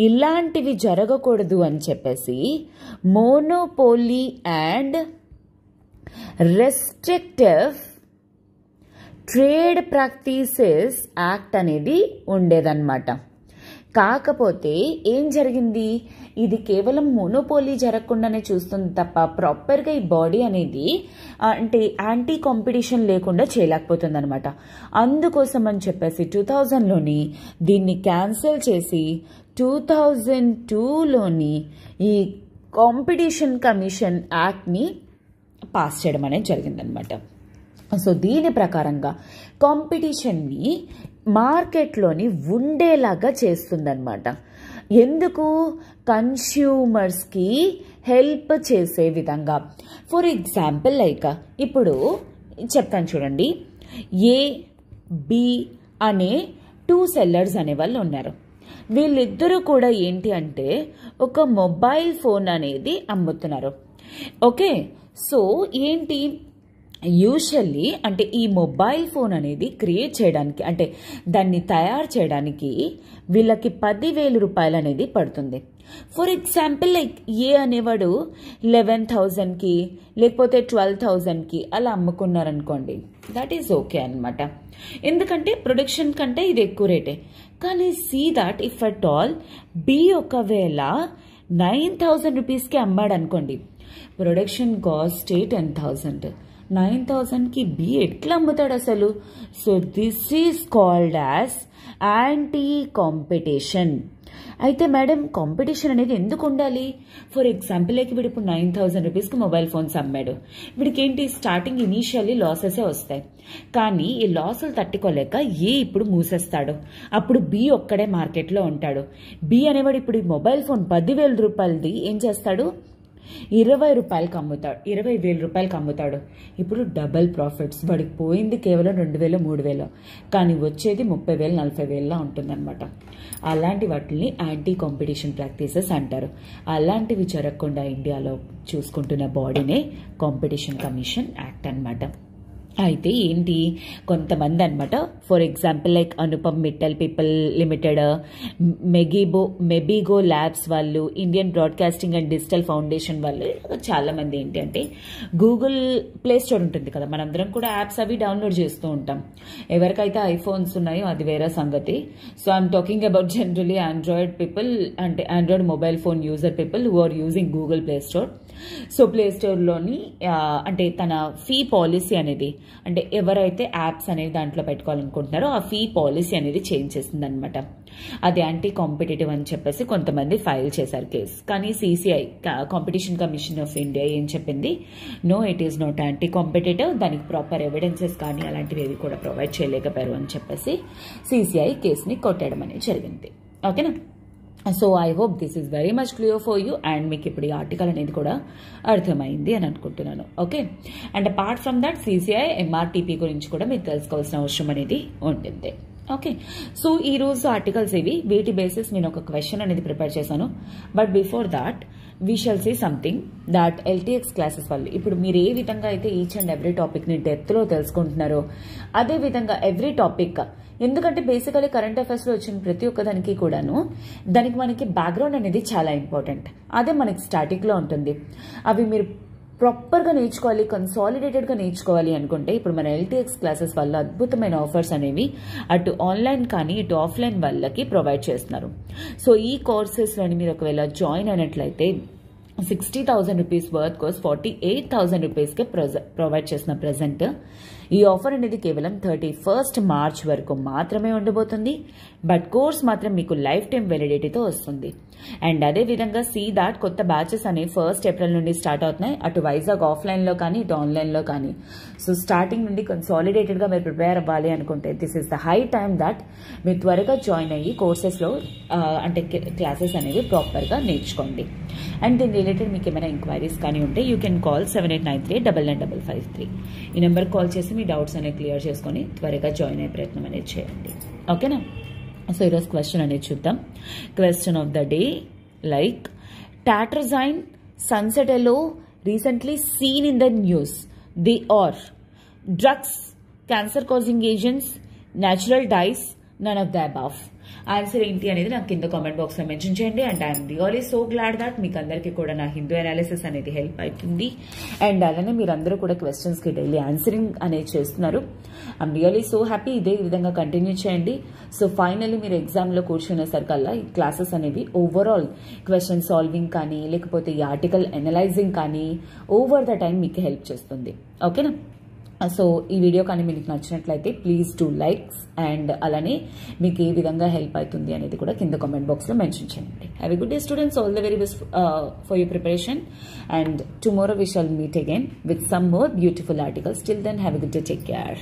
ఇలాంటివి జరగకూడదు అని చెప్పేసి monopoly and restrictive trade practices act అనేది ఉండేదన్నమాట. కాకపోతే ఏం జరిగింది, ఇది కేవలం మోనోపోలీ జరగకుండానే చూస్తుంది తప్ప ప్రాపర్గా ఈ బాడీ అనేది అంటే యాంటీ కాంపిటీషన్ లేకుండా చేయలేకపోతుంది అనమాట. అందుకోసం అని చెప్పేసి 2000లోని దీన్ని క్యాన్సిల్ చేసి 2002లోని ఈ కాంపిటీషన్ కమిషన్ యాక్ట్ని పాస్ చేయడం అనేది జరిగిందనమాట. సో దీని ప్రకారంగా కాంపిటీషన్ని మార్కెట్లోని ఉండేలాగా చేస్తుందన్నమాట. ఎందుకు, కన్స్యూమర్స్కి హెల్ప్ చేసే విధంగా. ఫర్ ఎగ్జాంపుల్ లైక్ ఇప్పుడు చెప్తాను చూడండి, AB అనే 2 సెల్లర్స్ అనేవాళ్ళు ఉన్నారు. వీళ్ళిద్దరూ కూడా ఏంటి అంటే ఒక మొబైల్ ఫోన్ అనేది అమ్ముతున్నారు. ఓకే. సో ఏంటి, యూజువల్లీ అంటే ఈ మొబైల్ ఫోన్ అనేది క్రియేట్ చేయడానికి అంటే దాన్ని తయారు చేయడానికి వీళ్ళకి 10,000 రూపాయలు అనేది పడుతుంది. ఫర్ ఎగ్జాంపుల్ లైక్ ఏ అనేవాడు 11,000కి లేకపోతే 12,000కి అలా అమ్ముకున్నారనుకోండి, దట్ ఈజ్ ఓకే అనమాట. ఎందుకంటే ప్రొడక్షన్ కంటే ఇది ఎక్కువ రేటే. కానీ see that if at all be ఒకవేళ 9,000 రూపీస్కి అమ్మాడు అనుకోండి, ప్రొడక్షన్ కాస్ట్ 10,000, 9,000కి బి ఎట్లా అమ్ముతాడు అసలు. So this is called as anti competition. అయితే మేడం కాంపిటీషన్ అనేది ఎందుకు ఉండాలి? ఫర్ ఎగ్జాంపుల్ లైక్ వీడు ఇప్పుడు 9,000 రూపీస్కి మొబైల్ ఫోన్స్ అమ్మాడు. వీడికి ఏంటి స్టార్టింగ్ ఇనీషియల్లీ లాసెసే వస్తాయి. కానీ ఈ లాసులు తట్టుకోలేక ఏ ఇప్పుడు మూసేస్తాడు. అప్పుడు బి ఒక్కడే మార్కెట్లో ఉంటాడు. బి అనేవాడు ఇప్పుడు ఈ మొబైల్ ఫోన్ 10,000 రూపాయలది ఏం చేస్తాడు? 20 రూపాయలకి అమ్ముతాడు, 20,000 రూపాయలకి అమ్ముతాడు. ఇప్పుడు డబల్ ప్రాఫిట్స్. వాడికి పోయింది కేవలం 2,000 3,000, కానీ వచ్చేది 30,000 40,000లా ఉంటుందన్నమాట. అలాంటి వాటిని యాంటీ కాంపిటీషన్ ప్రాక్టీసెస్ అంటారు. అలాంటివి జరగకుండా ఇండియాలో చూసుకుంటున్న బాడీనే కాంపిటీషన్ కమిషన్ యాక్ట్ అన్నమాట. అయితే ఏంటి కొంతమంది అనమాట, for example like Anupam Mittal people limited, Mebigo labs వాళ్ళు, Indian broadcasting and digital foundation వాళ్ళు, చాలా మంది ఏంటి అంటే గూగుల్ ప్లే స్టోర్ ఉంటుంది కదా, మనందరం కూడా యాప్స్ అవి డౌన్లోడ్ చేస్తూ ఉంటాం. ఎవరికైతే ఐఫోన్స్ ఉన్నాయో అది వేరే సంగతి. So I'm talking about generally Android people, అంటే Android mobile phone user people who are using Google play store. So play స్టోర్లోని అంటే తన ఫీ పాలసీ అనేది, అంటే ఎవరైతే యాప్స్ అనేది దాంట్లో పెట్టుకోవాలనుకుంటున్నారో ఆ ఫీ పాలసీ అనేది చేంజ్ చేసింది అనమాట. అది యాంటీ కాంపిటేటివ్ అని చెప్పేసి కొంతమంది ఫైల్ చేశారు కేసు. కానీ CCI, competition commission of India ఏం చెప్పింది? No, it is not anti competitive. దానికి ప్రాపర్ ఎవిడెన్సెస్ కానీ అలాంటివి ఏవి కూడా ప్రొవైడ్ చేయలేకపోయారు అని చెప్పేసి సిసిఐ కేసుని కొట్టడం అనేది జరిగింది. ఓకేనా? So I hope this is very much clear for you and మీకు ఇప్పుడు ఈ ఆర్టికల్ అనేది కూడా అర్థమైంది అని అనుకుంటున్నాను. Okay, and apart from that CCI MRTP గురించి కూడా మీరు తెలుసుకోవాల్సిన అవసరం అనేది ఉంటుంది. ఓకే, సో ఈ రోజు ఆర్టికల్స్ ఇవి. వీటి బేసిస్ నేను ఒక క్వశ్చన్ అనేది ప్రిపేర్ చేశాను. But before that we shall see something that LTX classes వాళ్ళు ఇప్పుడు మీరు ఏ విధంగా అయితే ఈచ్ అండ్ ఎవ్రీ టాపిక్ ని డెప్త్ లో తెలుసుకుంటున్నారో అదే విధంగా ఎవ్రీ టాపిక్, ఎందుకంటే బేసికలీ కరెంట్ అఫైర్స్ లో వచ్చిన ప్రతి ఒక్క దానికి కూడాను దానికి మనకి బ్యాక్గ్రౌండ్ అనేది చాలా ఇంపార్టెంట్. అదే మనకి స్టాటిక్ లో ఉంటుంది. అవి మీరు ప్రాపర్గా నేర్చుకోవాలి, కన్సాలిడేటెడ్గా నేర్చుకోవాలి అనుకుంటే ఇప్పుడు మన ఎల్టీఎక్స్ క్లాసెస్ వల్ల అద్భుతమైన ఆఫర్స్ అనేవి అటు ఆన్లైన్ కానీ ఇటు ఆఫ్లైన్ వాళ్ళకి ప్రొవైడ్ చేస్తున్నారు. సో ఈ కోర్సెస్లోని మీరు ఒకవేళ జాయిన్ అయినట్లయితే 60,000 రూపీస్ వర్త్ కోర్స్ 48,000 రూపీస్కే ప్రొవైడ్ చేసిన ప్రెజెంట్ ఈ ఆఫర్ అనేది కేవలం 31st మార్చ్ వరకు మాత్రమే ఉండబోతుంది. బట్ కోర్స్ మాత్రం మీకు లైఫ్ టైం వెలిడిటీతో వస్తుంది. అండ్ అదే విధంగా సీ దాట్ కొత్త బ్యాచెస్ అనేవి 1st ఏప్రిల్ నుండి స్టార్ట్ అవుతున్నాయి, అటు వైజాగ్ ఆఫ్లైన్లో కానీ ఇటు ఆన్లైన్లో కానీ. సో స్టార్టింగ్ నుండి కన్సాలిడేటెడ్గా మీరు ప్రిపేర్ అవ్వాలి అనుకుంటే this is the high time that మీరు త్వరగా జాయిన్ అయ్యి కోర్సెస్లో అంటే క్లాసెస్ అనేవి ప్రాపర్గా నేర్చుకోండి. అండ్ దీని రిలేటెడ్ మీకు ఏమైనా ఎంక్వైరీస్ కానీ ఉంటే యూ కెన్ కాల్ 7893995553. ఈ నెంబర్ కాల్ చేసి మీ డౌట్స్ అనేవి క్లియర్ చేసుకొని త్వరగా జాయిన్ అయ్యే ప్రయత్నం అనేది చేయండి. ఓకేనా? సో ఈరోజు క్వశ్చన్ అనేది చూద్దాం. Question of the day, like tartrazine, సన్సెటెలో recently seen in the news. They are drugs, cancer causing agents, natural dyes, none of the above. Answer ఏంటి అనేది నాకు కింద కామెంట్ బాక్స్ లో మెన్షన్ చేయండి. And I'm really so glad that మీకు అందరికీ కూడా నా హిందూ అనాలిసిస్ అనేది హెల్ప్ అవుతుంది. అండ్ అలానే మీరు అందరూ కూడా క్వశ్చన్స్ కి డైలీ ఆన్సరింగ్ అనేది చేస్తున్నారు. I'm really so happy. ఇదే విధంగా కంటిన్యూ చేయండి. సో ఫైనల్లీ మీరు ఎగ్జామ్ లో కూర్చునేసరికల్లా ఈ క్లాసెస్ అనేవి ఓవరాల్ క్వశ్చన్ సాల్వింగ్ కానీ లేకపోతే ఈ ఆర్టికల్ అనలైజింగ్ కానీ ఓవర్ ద టైం మీకు హెల్ప్ చేస్తుంది. ఓకేనా? సో ఈ వీడియో కానీ మీకు నచ్చినట్లయితే ప్లీజ్ డూ లైక్స్ అండ్ అలానే మీకు ఏ విధంగా హెల్ప్ అవుతుంది అనేది కూడా కింద కామెంట్ బాక్స్లో మెన్షన్ చేయండి. Have a good day students, all the very best for your preparation and tomorrow we shall meet again with some more beautiful articles. Till then have a good day, take care.